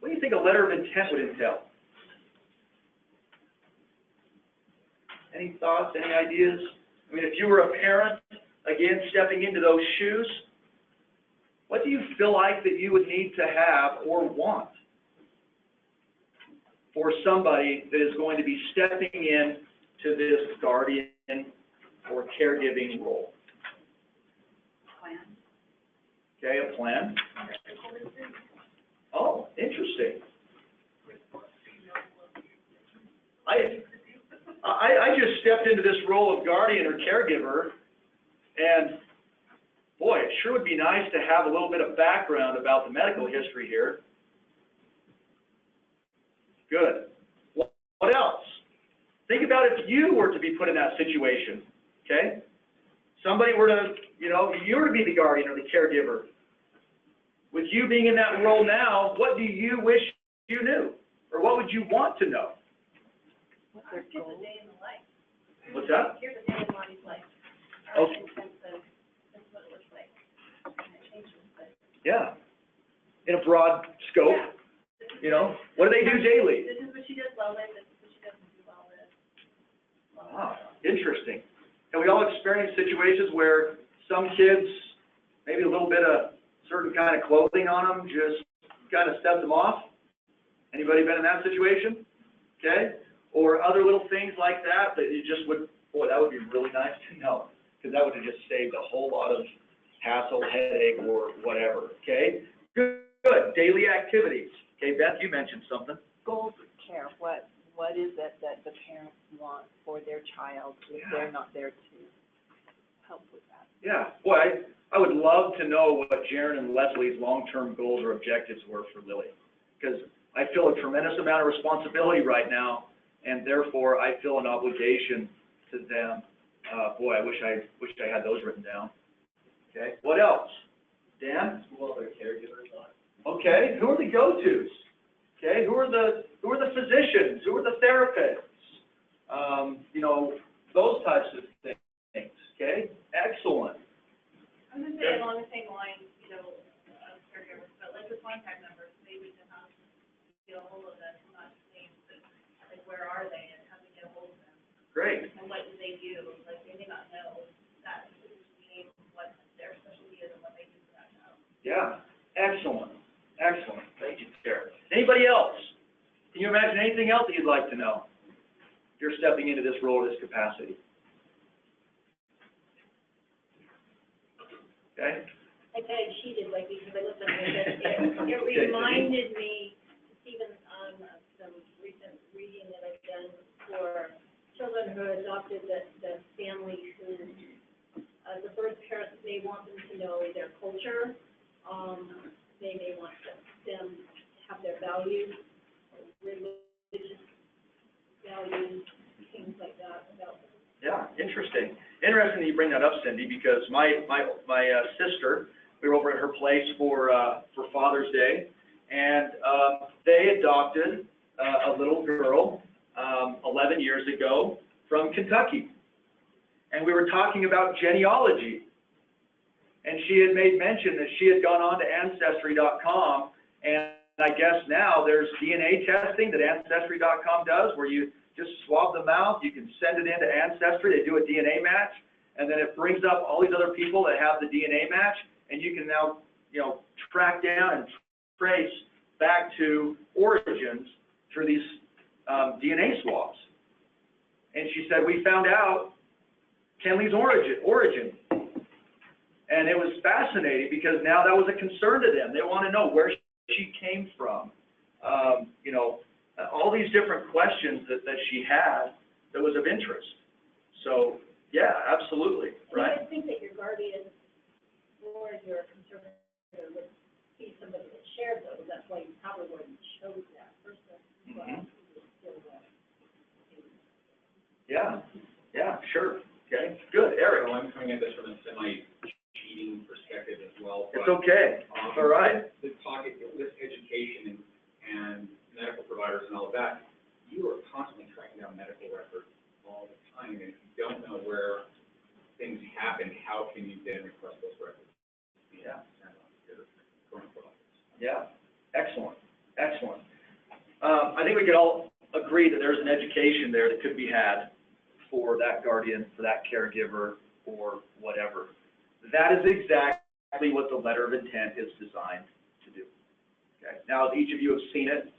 what do you think a letter of intent would entail? Any thoughts, any ideas? I mean, if you were a parent, again, stepping into those shoes, what do you feel like that you would need to have or want for somebody that is going to be stepping in to this guardian or caregiving role?
Plan.
Okay, a plan. Oh, interesting. I just stepped into this role of guardian or caregiver, and boy, it sure would be nice to have a little bit of background about the medical history here. Good. What else? Think about if you were to be put in that situation, okay? Somebody were to, you were to be the guardian or the caregiver. With you being in that role now, what do you wish you knew? Or what would you want to know?
What's their
Here's
goal?
a day in the life.
What's that?
Here's a day in Lonnie's life.
Oh.
This is what it looks like. And it changes, but
Yeah. In a broad scope, what do they do daily?
this is what she does well with, this is what she doesn't do well with.
Ah, interesting. And we all experience situations where some kids, maybe a little bit of certain kind of clothing on them, just kind of set them off. Anybody been in that situation? Okay? Or other little things like that that you just would, boy, that would be really nice to know, because that would have just saved a whole lot of hassle, headache, or whatever. Okay? Good. Daily activities. Okay, Beth, you mentioned something.
Goals of care, what is it that the parents want for their child if they're not there to help with that?
Yeah, boy, I would love to know what Jaron and Leslie's long-term goals or objectives were for Lily, because I feel a tremendous amount of responsibility right now, and therefore I feel an obligation to them. Boy, I wish I had those written down. Okay, what else? Dan?
Who all their caregivers are.
Okay, who are the go-tos? Okay, who are the physicians? Who are the therapists? Those types of things. Okay, excellent.
I'm gonna say along the same line, caregivers, but like the contact numbers, maybe to have, get a hold of them, not just names, but like where are they and how to get a hold of them?
Great.
And what do they do? Like they may not know that name, what their specialty is and what they do for that child.
Yeah, excellent. Excellent. Thank you, Sarah. Anybody else? Can you imagine anything else that you'd like to know? If you're stepping into this role or this capacity. Okay?
I kind of cheated, like, because I looked at it, it reminded me, Stephen, on some recent reading that I've done for children who are adopted, that families who, the birth parents may want them to know their culture, they may want them to have their values, religious values, things like that about them.
Yeah, interesting. Interesting that you bring that up, Cindy, because my sister, we were over at her place for Father's Day, and they adopted a little girl 11 years ago from Kentucky. And we were talking about genealogy. And she had made mention that she had gone on to Ancestry.com, and I guess now there's DNA testing that Ancestry.com does, where you just swab the mouth, you can send it into Ancestry, they do a DNA match, and then it brings up all these other people that have the DNA match, and you can now, track down and trace back to origins through these DNA swabs. And she said, we found out Kenley's origin. And it was fascinating because now that was a concern to them. They want to know where she came from. All these different questions that she had that was of interest. So, yeah, absolutely, right?
I think that your guardian or your conservator would be somebody that shared those, that's why you probably wouldn't chose that person.
Mm-hmm. Yeah, sure. Okay, good. Eric?
So I'm coming at this from a semi-cheating perspective as well.
It's okay. It's all right.
The topic with education and medical providers and all of that, you are constantly tracking down medical records all the time, and if you don't know where things happen, how can you then request those records?
Yeah.
Going forward.
Yeah. Excellent. Excellent. I think we could all agree that there's an education there that could be had for that guardian, for that caregiver, or whatever. That is exactly what the letter of intent is designed to do. Okay. Now, as each of you have seen it,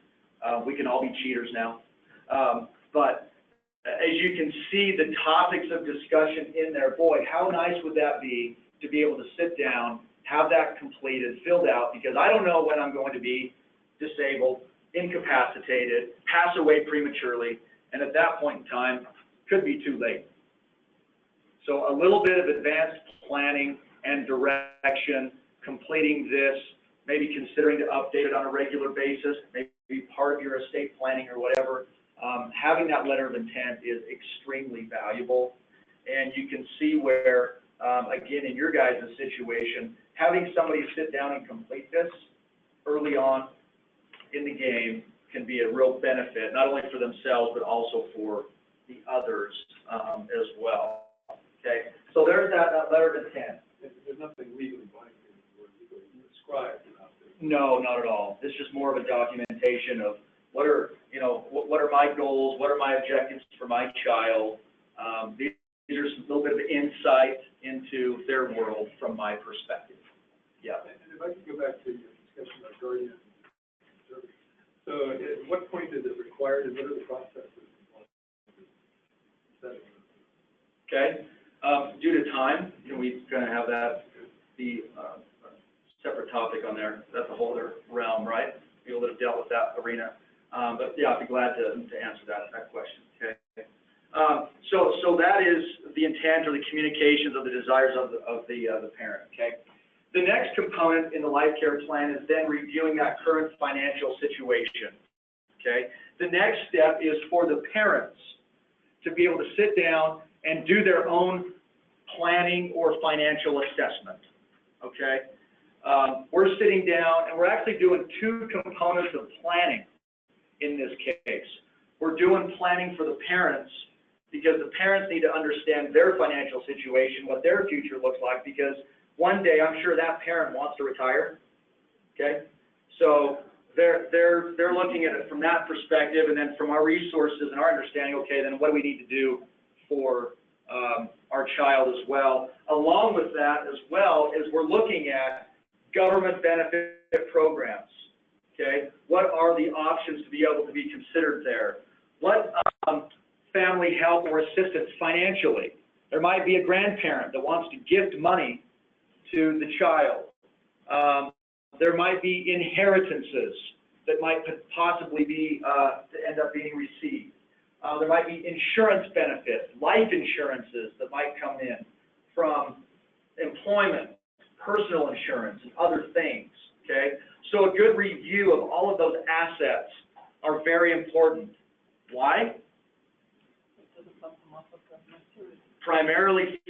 we can all be cheaters now. But as you can see the topics of discussion in there, boy, how nice would that be to be able to sit down, have that completed, filled out, because I don't know when I'm going to be disabled, incapacitated, pass away prematurely, and at that point in time, could be too late. So a little bit of advanced planning and direction, completing this, maybe considering to update it on a regular basis, maybe part of your estate planning or whatever. Having that letter of intent is extremely valuable. And you can see where, again, in your guys' situation, having somebody sit down and complete this early on in the game can be a real benefit, not only for themselves, but also for the others as well. Okay, so there's that letter of intent.
There's nothing legally binding or legally prescribed about this.
No, not at all. It's just more of a documentation of what are, you know, what are my goals, what are my objectives for my child. These are some little bit of insight into their world from my perspective. Yeah.
And if I could go back to your discussion about guardian service. So at what point is it required and what are the processes?
Okay. Due to time, we kind of have that be a separate topic on there. That's a whole other realm, right? People that have dealt with that arena. But yeah, I'd be glad to answer that question. Okay. So that is the intent or the communications of the desires of the parent. Okay. The next component in the life care plan is then reviewing that current financial situation. Okay. The next step is for the parents to be able to sit down and do their own planning or financial assessment. Okay. We're sitting down and we're actually doing two components of planning in this case. We're doing planning for the parents because the parents need to understand their financial situation, what their future looks like, because one day I'm sure that parent wants to retire. Okay. So they're looking at it from that perspective, and then from our resources and our understanding, okay, then what do we need to do for our child as well. Along with that as well is we're looking at government benefit programs. Okay, what are the options to be able to be considered there? What family help or assistance financially? There might be a grandparent that wants to gift money to the child. There might be inheritances that might possibly be to end up being received. There might be insurance benefits, life insurances that might come in from employment, personal insurance, and other things. Okay, so a good review of all of those assets are very important. Why? Primarily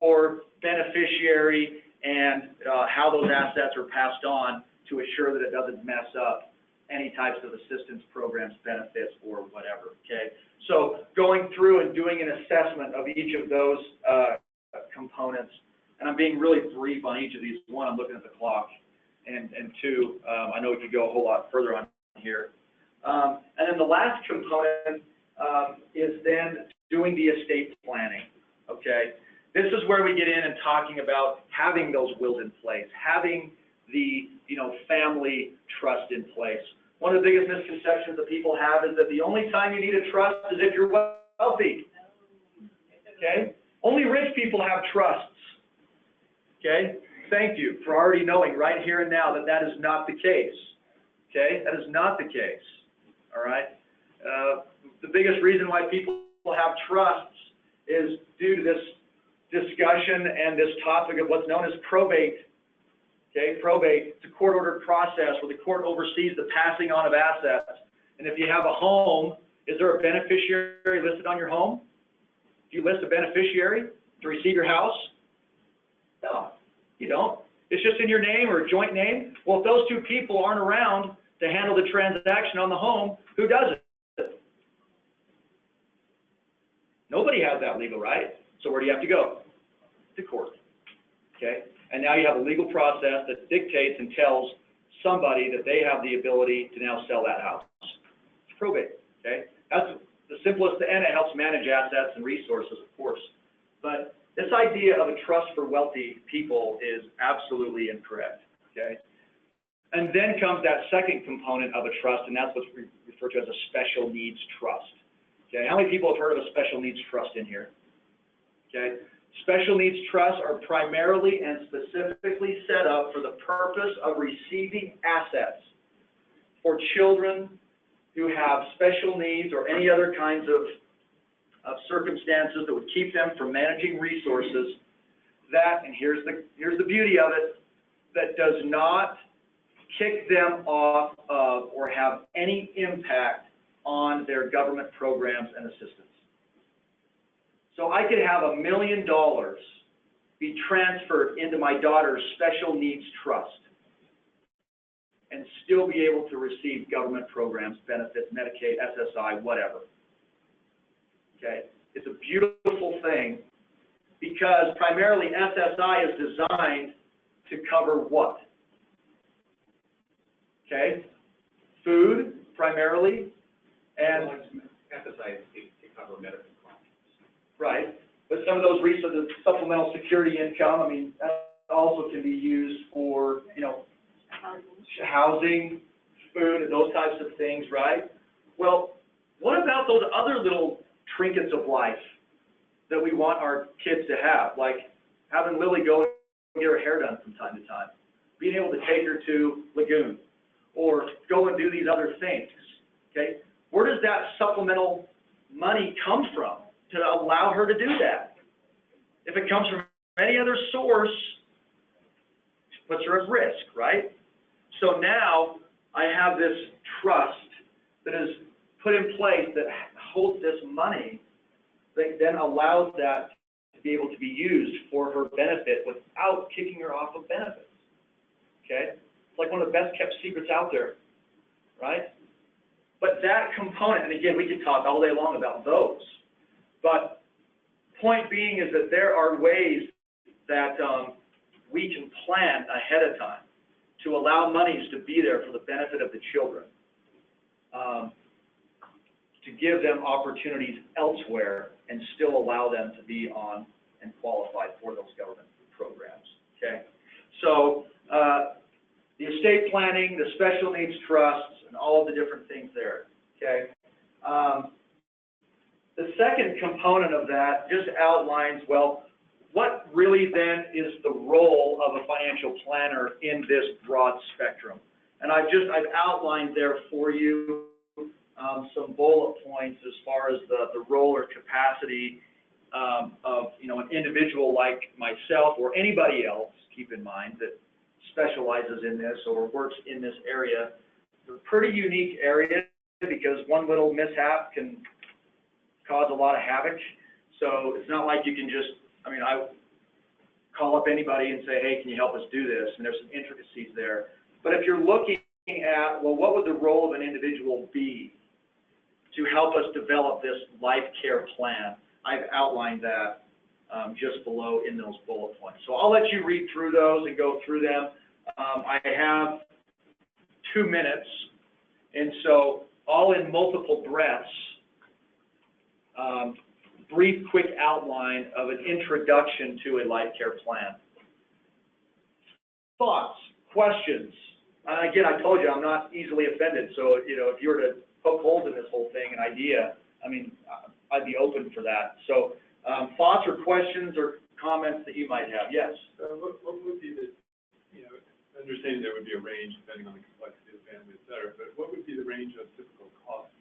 for beneficiary and how those assets are passed on to assure that it doesn't mess up any types of assistance programs, benefits, or whatever. Okay, so going through and doing an assessment of each of those components, and I'm being really brief on each of these. One, I'm looking at the clock, and two, I know we could go a whole lot further on here. And then the last component is then doing the estate planning. Okay, this is where we get in and talking about having those wills in place, having the family trust in place. One of the biggest misconceptions that people have is that the only time you need a trust is if you're wealthy. Okay, only rich people have trusts. Okay, thank you for already knowing right here and now that that is not the case. Okay, that is not the case. All right, the biggest reason why people have trusts is due to this discussion and this topic of what's known as probate. Okay, probate, it's a court-ordered process where the court oversees the passing on of assets. And if you have a home, is there a beneficiary listed on your home? Do you list a beneficiary to receive your house? No, you don't. It's just in your name or joint name. Well, if those two people aren't around to handle the transaction on the home, who does it? Nobody has that legal right. So where do you have to go? To court. Okay? And now you have a legal process that dictates and tells somebody that they have the ability to now sell that house. It's probate. Okay? That's the simplest, and it helps manage assets and resources, of course. But this idea of a trust for wealthy people is absolutely incorrect. Okay? And then comes that second component of a trust, and that's what's referred to as a special needs trust. Okay? How many people have heard of a special needs trust in here? Okay? Special needs trusts are primarily and specifically set up for the purpose of receiving assets for children who have special needs or any other kinds of circumstances that would keep them from managing resources. that, and here's the beauty of it, that does not kick them off of or have any impact on their government programs and assistance. So I could have $1 million be transferred into my daughter's special needs trust and still be able to receive government programs, benefits, Medicaid, SSI, whatever. Okay? It's a beautiful thing because primarily SSI is designed to cover what? Okay? Food, primarily, and...
Emphasize to cover medical costs.
Right. But some of those resources, supplemental security income, I mean, that also can be used for, you know, housing, food, and those types of things, right? Well, what about those other little trinkets of life that we want our kids to have, like having Lily go and get her hair done from time to time, being able to take her to Lagoon, or go and do these other things, okay? Where does that supplemental money come from to allow her to do that? If it comes from any other source, it puts her at risk, right? So now I have this trust that is put in place that holds this money that then allows that to be able to be used for her benefit without kicking her off of benefits, okay? It's like one of the best kept secrets out there, right? But that component, and again, we could talk all day long about those, but point being is that there are ways that we can plan ahead of time to allow monies to be there for the benefit of the children, to give them opportunities elsewhere and still allow them to be on and qualify for those government programs, okay? So the estate planning, the special needs trusts, and all of the different things there, okay? The second component of that just outlines, well, what really then is the role of a financial planner in this broad spectrum? And I've outlined there for you some bullet points as far as the role or capacity of, you know, an individual like myself or anybody else, keep in mind, that specializes in this or works in this area. It's a pretty unique area because one little mishap can cause a lot of havoc. So it's not like you can just, I mean, I call up anybody and say, hey, can you help us do this? And there's some intricacies there. But if you're looking at, well, what would the role of an individual be to help us develop this life care plan? I've outlined that just below in those bullet points. So I'll let you read through those and go through them. I have 2 minutes, and so all in multiple breaths, brief, quick outline of an introduction to a life care plan. Thoughts, questions? Again, I told you I'm not easily offended, so you know, if you were to poke holes in this whole thing, an idea, I mean, I'd be open for that. So thoughts or questions or comments that you might have? Yes?
What would be the, you know, understanding there would be a range depending on the complexity of the family, et cetera, but what would be the range of typical costs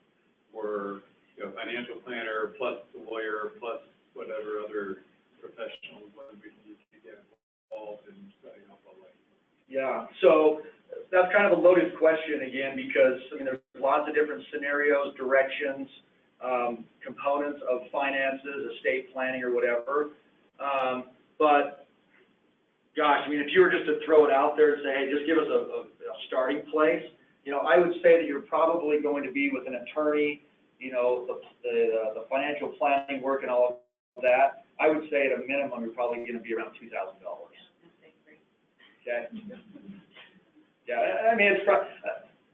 for, you know, financial planner plus the lawyer plus whatever other professionals would we need to get involved in setting up a life?
Yeah, so that's kind of a loaded question again because, I mean, there's lots of different scenarios, directions, components of finances, estate planning or whatever. But gosh, I mean, if you were just to throw it out there and say, hey, just give us a starting place, you know, I would say that you're probably going to be with an attorney, you know, the financial planning work and all of that. I would say at a minimum, you're probably going to be around $2,000. Okay. Yeah, I mean, it's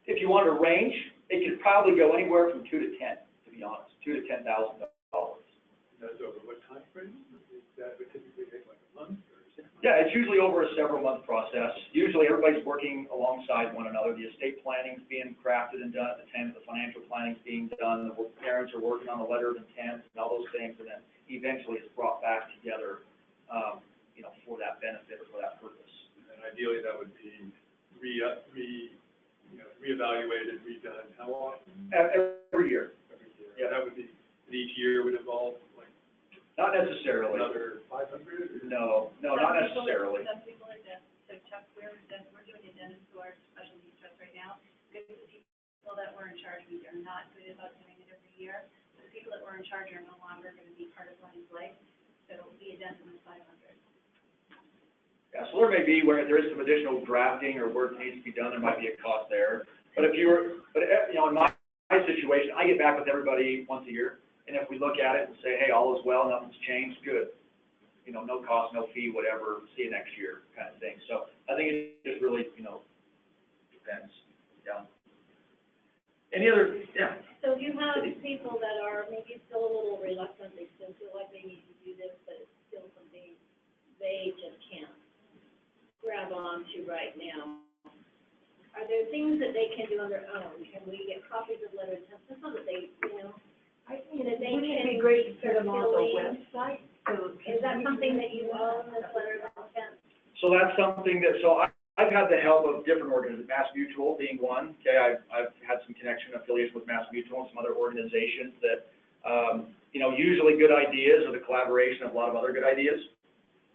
if you wanted a range, it could probably go anywhere from 2 to 10, to be honest, $2,000 to $10,000.
That's over what time frame? Is that would typically take like a month or 6 months?
Yeah, it's usually over a several-month process. Usually everybody's working alongside one another. The estate planning's being crafted and done at the time, the financial planning's being done, the parents are working on the letter of intent and all those things, and then eventually it's brought back together, you know, for that benefit or for that purpose.
And ideally that would be reevaluated, redone. How often?
Every year.
Every year.
Yeah.
That would be, and each year would involve like
Not necessarily.
Another 500?
No, not necessarily.
Some people are deaf, so Chuck, we're doing addendum to our special needs trust right now. Because the people that were in charge, we are not good about doing it every year. The people that were in charge are no longer gonna be part of Lenny's life, so the addendum is 500.
Yeah, so there may be where there is some additional drafting or work needs to be done, there might be a cost there. But if you were, you know, in my situation, I get back with everybody once a year, and if we look at it and say, hey, all is well, nothing's changed, good. You know, no cost, no fee, whatever, see you next year, kind of thing. So I think it just really, you know, depends, yeah. Any other, yeah?
So you have people that are maybe still a little reluctant, they still feel like they need to do this, but it's still something they just can't grab on to right now. Are there things that they can do on their own? Can we get copies of letters, so that they, you know, they can. Wouldn't it be great to put them on the website? Is that something that you own, this letter of intent?
So that's something that, I've had the help of different organizations, Mass Mutual being one. Okay, I've had some connection affiliation with Mass Mutual and some other organizations that, you know, usually good ideas are the collaboration of a lot of other good ideas,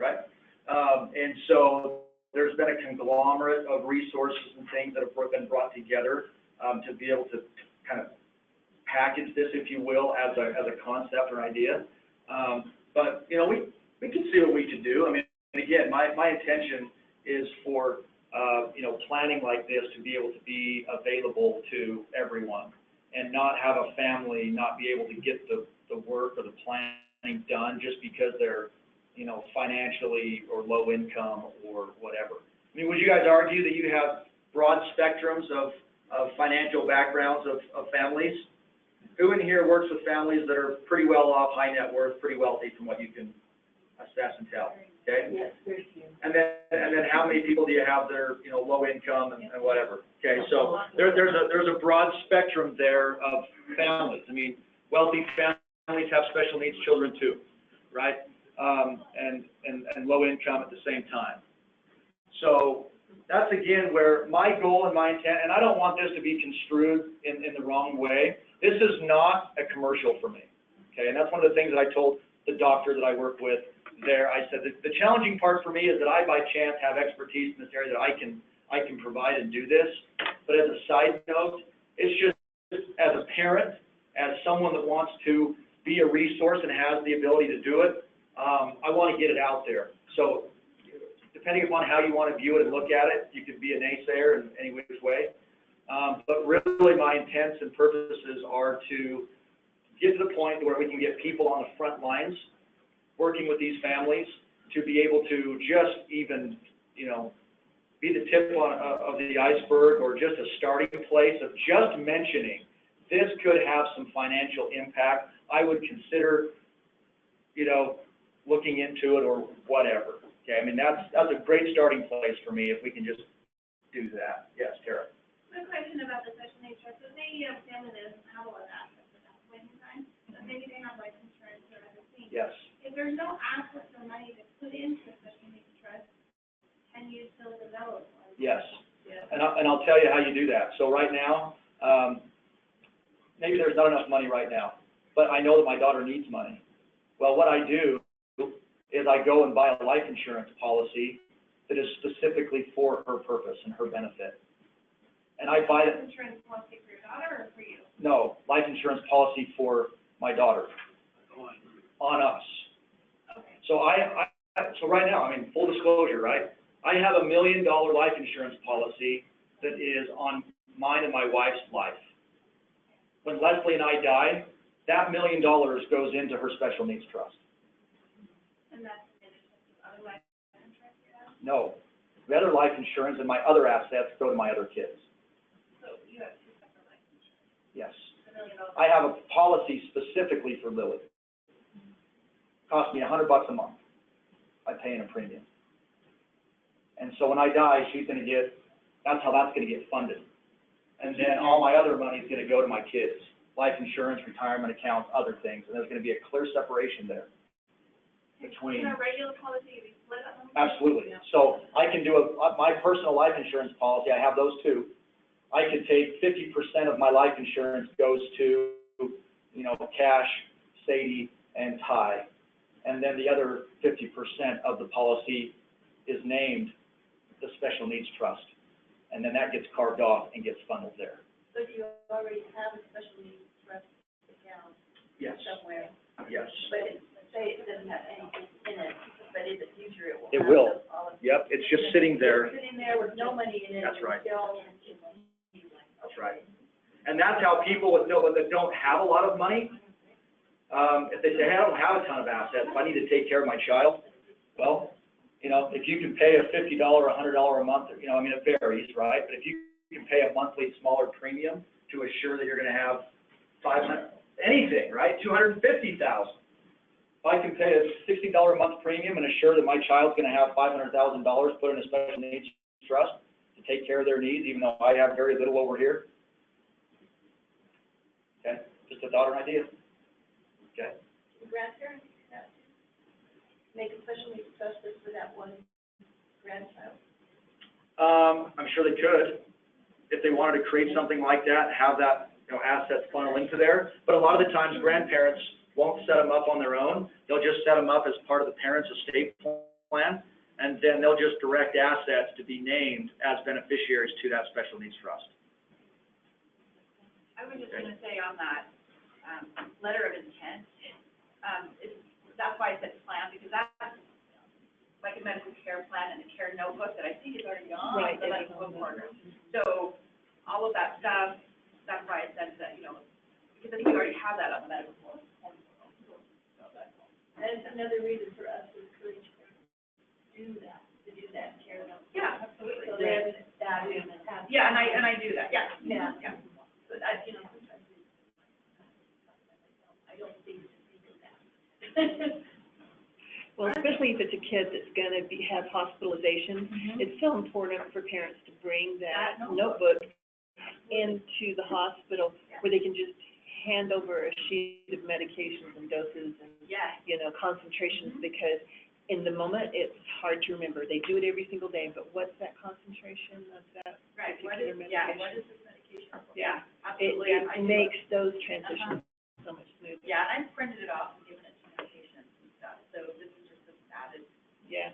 right? And so there's been a conglomerate of resources and things that have been brought together to be able to kind of package this, if you will, as a concept or idea. But, you know, we can see what we can do. I mean, and again, my intention is for, you know, planning like this to be able to be available to everyone and not have a family not be able to get the work or the planning done just because they're, you know, financially or low income or whatever. I mean, would you guys argue that you have broad spectrums of financial backgrounds of families? Who in here works with families that are pretty well off, high net worth, pretty wealthy from what you can assess and tell? Okay?
Yes, there's you.
And then how many people do you have that are, you know, low income and whatever? Okay, so there's a broad spectrum there of families. I mean, wealthy families have special needs children too, right? And low income at the same time. So that's again where my goal and my intent, and I don't want this to be construed in the wrong way. This is not a commercial for me, okay? And that's one of the things that I told the doctor that I work with there. I said that the challenging part for me is that I by chance have expertise in this area that I can provide and do this. But as a side note, it's just as a parent, as someone that wants to be a resource and has the ability to do it, I want to get it out there. So depending upon how you want to view it and look at it, you could be a naysayer in any which way. But really my intents and purposes are to get to the point where we can get people on the front lines working with these families to be able to just even, you know, be the tip of the iceberg or just a starting place of just mentioning this could have some financial impact. I would consider, you know, looking into it or whatever. Okay, I mean, that's a great starting place for me if we can just do that. Yes, Tara.
A question about the special needs trust. So maybe you have a family that doesn't have a lot of assets at that point in time, but maybe they have life insurance or other things.
Yes.
If there's no assets or money to put into a special needs trust, can you still develop one?
Yes.
Yeah.
And I'll tell you how you do that. So right now, maybe there's not enough money right now, but I know that my daughter needs money. Well, what I do is I go and buy a life insurance policy that is specifically for her purpose and her benefit. And I buy it.
Life insurance policy for your daughter or for you?
No, life insurance policy for my daughter. On us.
Okay.
So so right now, I mean, full disclosure, right? I have $1 million life insurance policy that is on mine and my wife's life. When Leslie and I die, that $1 million goes into her special needs trust.
And that's in addition to other life insurance you have?
No, the other life insurance and my other assets go to my other kids.
So you have two separate life insurance?
Yes.
$1 million.
I have a policy specifically for Lily. Cost me $100 a month by paying a premium. And so when I die, she's going to get, that's how that's going to get funded. And then all my other money is going to go to my kids. Life insurance, retirement accounts, other things. And there's going to be a clear separation there between.
In a regular policy, you split up?
Absolutely. So I can do my personal life insurance policy, I have those too. I could take 50% of my life insurance goes to, you know, Cash, Sadie, and Ty. and then the other 50% of the policy is named the Special Needs Trust. And then that gets carved off and gets funneled there.
So do you already have a special needs trust account
Yes,
somewhere?
yes.
But say it doesn't have anything in it, but in the future it will.
It
have
will.
those policies.
Yep, it's just sitting there.
It's sitting there with no money in it.
That's right.
until-
That's right. And that's how people that don't have a lot of money, if they say, hey, I don't have a ton of assets, I need to take care of my child, well, you know, if you can pay a $50 or $100 a month, you know, I mean, it varies, right? But if you can pay a monthly smaller premium to assure that you're going to have 500, anything, right? 250,000. If I can pay a $60 a month premium and assure that my child's going to have $500,000 put in a special needs trust to take care of their needs, even though I have very little over here. Okay, just a thought or an idea. Okay.
Grandparents make a special needs trust just for that one grandchild.
I'm sure they could, if they wanted to create something like that, have that, you know, assets funnel into there. But a lot of the times, grandparents won't set them up on their own. They'll just set them up as part of the parent's estate plan, and then they'll just direct assets to be named as beneficiaries to that special needs trust.
I was just gonna say on that, letter of intent, that's why I said plan, because that's like a medical care plan and a care notebook that I think is already on
Right,
the medical home portal. So, all of that stuff, that's why I said that, you know, because I think we already have that on the medical home portal. So that's all.
And it's another reason for us to encourage parents to do that care notebook.
Yeah, absolutely.
So then that is happening.
Yeah, and I do that, yeah.
Yeah.
Yeah.
But you know, sometimes I don't think of that.
Well, especially if it's a kid that's gonna have hospitalization,
Mhm.
it's so important for parents to bring that
That
notebook into the hospital where they can just hand over a sheet of medications and doses and,
Yes.
you know, concentrations, because in the moment, it's hard to remember. They do it every single day, but what's that concentration of that
Right, what
particular
is, yeah,
medication?
what is this medication for?
Yeah.
Absolutely.
It
I do
makes those transitions so much smoother.
Yeah, and I've printed it off and given it to my patients and stuff, so this is just an added.
Yeah.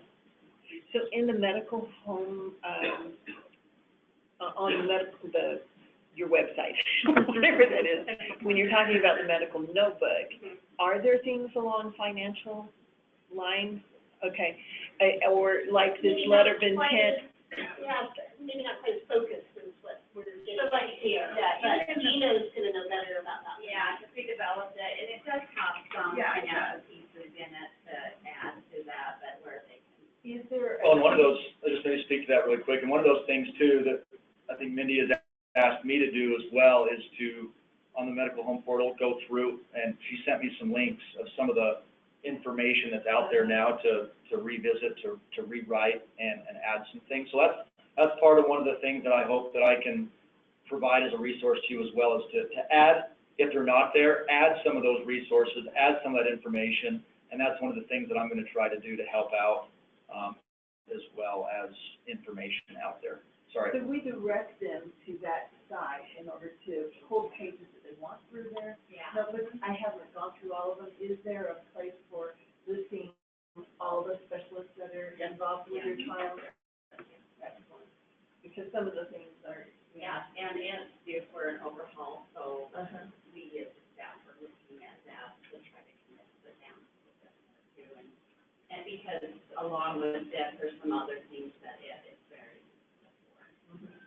So in the medical home, on the medical, your website, whatever that is, when you're talking about the medical notebook, are there things along financial lines? Okay, or like this
Maybe
letter
not
of intent?
Yeah, maybe not quite as focused as what we're getting
So like
here,
yeah,
but
even the-
Gina's gonna know better about that.
Yeah, because we developed it, and it does have some
Yeah, it
financial pieces in it to add to that, but where they can.
Is there?
Well, and one of those, I just maybe speak to that really quick, and one of those things too that I think Mindy has asked me to do as well is to, on the medical home portal, go through, and she sent me some links of some of the information that's out there now to revisit, to rewrite and add some things. So that's part of one of the things that I hope that I can provide as a resource to you as well, as to add, if they're not there, add some of those resources, add some of that information, and that's one of the things that I'm going to try to do to help out, as well as information out there. Sorry.
So we direct them to that site in order to pull pages that they want through there?
Yeah.
No, but I haven't gone through all of them. Is there a place for listing all the specialists that are involved with your child? Excellent. Because some of the things are,
Yeah, and it's due for an overhaul, so
Uh-huh.
we as staff are looking at that to try to commit to the down too. And because along with that, there's some other things that it is very important,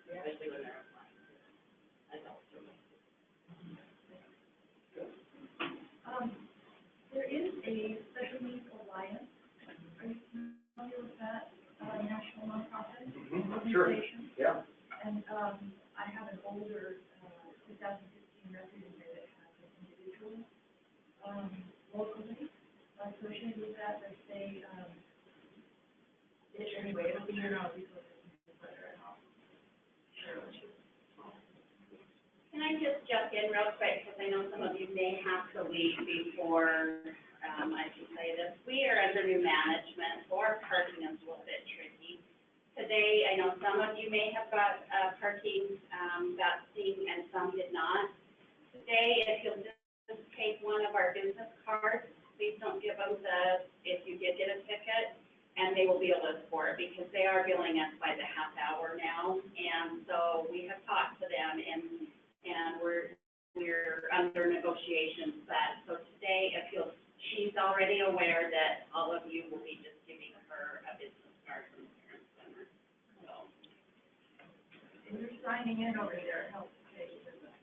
especially when they're applying to adult services.
There is a special needs alliance. Are you familiar with that, national nonprofit
Sure.
organization?
Yeah.
And, I have an older, 2015 record in there that has an individual, locally associated with that say, anyway, it'll be in our resources newsletter and I'll share it with you.
Can I just jump in real quick, because I know some of you may have to leave before, I can say this. We are under new management, so our parking is a little bit tricky. Today, I know some of you may have got, parking, vaccine and some did not. Today, if you'll just take one of our business cards, please don't give them the are billing us by the half hour now, and so we have talked to them, and we're under negotiations, so today, she's already aware that all of you will be just giving her a business card from the Parent Center, so.
You're signing in over there, help pay for that.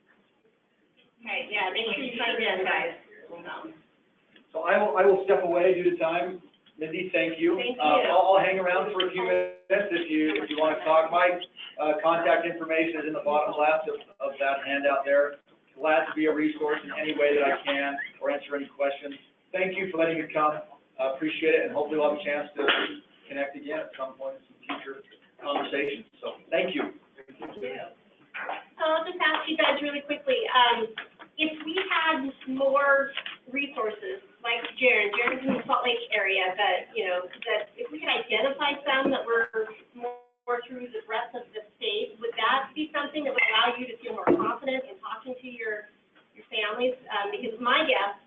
Okay, yeah, make sure you sign in, guys.
So I will step away due to time. Mindy, thank you.
Thank you.
I'll hang around for a few minutes if you want to talk. My, contact information is in the bottom left of that handout there. Glad to be a resource in any way that I can or answer any questions. Thank you for letting me come. Appreciate it, and hopefully we'll have a chance to connect again at some point in some future conversations. So, thank you.
So I'll just ask you guys really quickly, if we had more resources, like Jaron's in the Salt Lake area, but, that if we could identify some that were more through the rest of the state, would that be something that would allow you to feel more confident in talking to your families? Because my guess,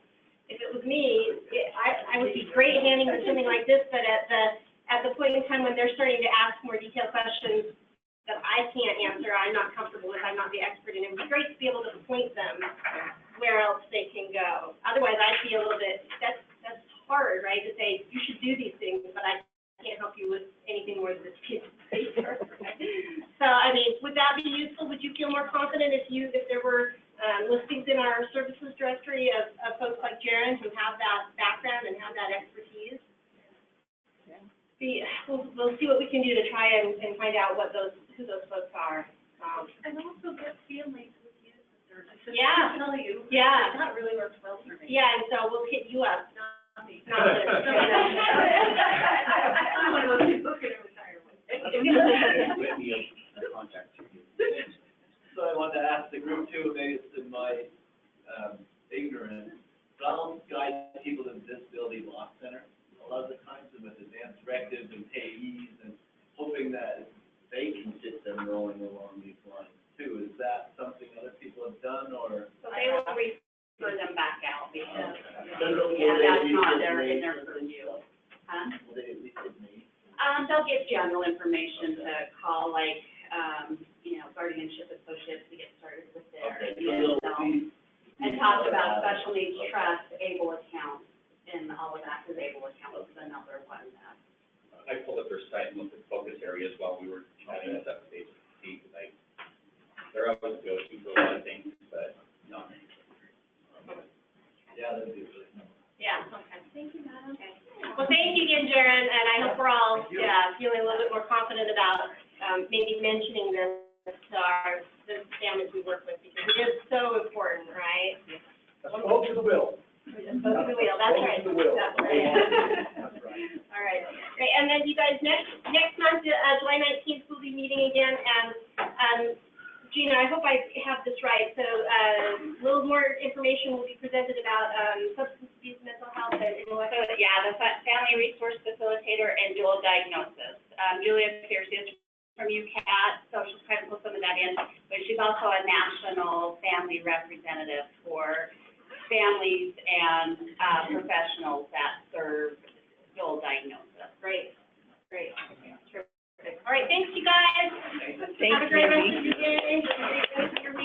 if it was me, I would be great handing them something like this, but at the point in time when they're starting to ask more detailed questions that I can't answer, I'm not comfortable with, I'm not the expert in it, would be great to be able to point them where else they can go. Otherwise, I'd be a little bit, that's hard, right, to say, you should do these things, but I can't help you with anything more than this piece of paper. So, I mean, would that be useful? Would you feel more confident if there were listings in our services directory of folks like Jaron who have that background and have that expertise? We'll see what we can do to try and find out who those folks are.
And also get families with you.
Yeah.
Tell you.
Yeah.
That really works well for me.
Yeah, and so we'll hit you up.
Not me.
Not this.
I'm one of those people who can retire one day.
So I wanted to ask the group too, maybe it's in my, ignorance, but I'll guide people to the Disability Law Center a lot of the times with advanced directives and payees and hoping that they can get them rolling along these lines too. Is that something other people have done, or?
So they will refer them back out because,
Will
that's
they
not
be
in
just
their purview. Huh?
Will they at least get me?
They'll get general information to call, like, guardianship associates to get started with
Okay,
their, and talk about
special.
special needs trust, ABLE accounts, and all of that, because ABLE account was another one that.
I pulled up their site and looked at focus areas while we were chatting at that page to see, like, they're always go-to for a lot of things, but not.
Yeah, that'd be really nice.
Yeah, okay. Thank you, madam. Okay. Well, thank you again, Jaron, and I hope we're all, feeling a little bit more confident about, maybe mentioning this to the families we work with, because it is so important, right?
Spoke to the will.
Spoke to the wheel, that's right.
Spoke to the will.
That's right. All right, great, and then you guys, next month, July 19th, we'll be meeting again, and, Gina, I hope I have this right, so, a little more information will be presented about, substance abuse, mental health, and what.
So, yeah, the family resource facilitator and dual diagnosis. Julia Pierce is from UCAT, so she's trying to put some of that in, but she's also a national family representative for families and professionals that serve dual diagnosis.
Great. Terrific. All right, thanks, you guys.
Thank
Have a great
you.
rest of your day.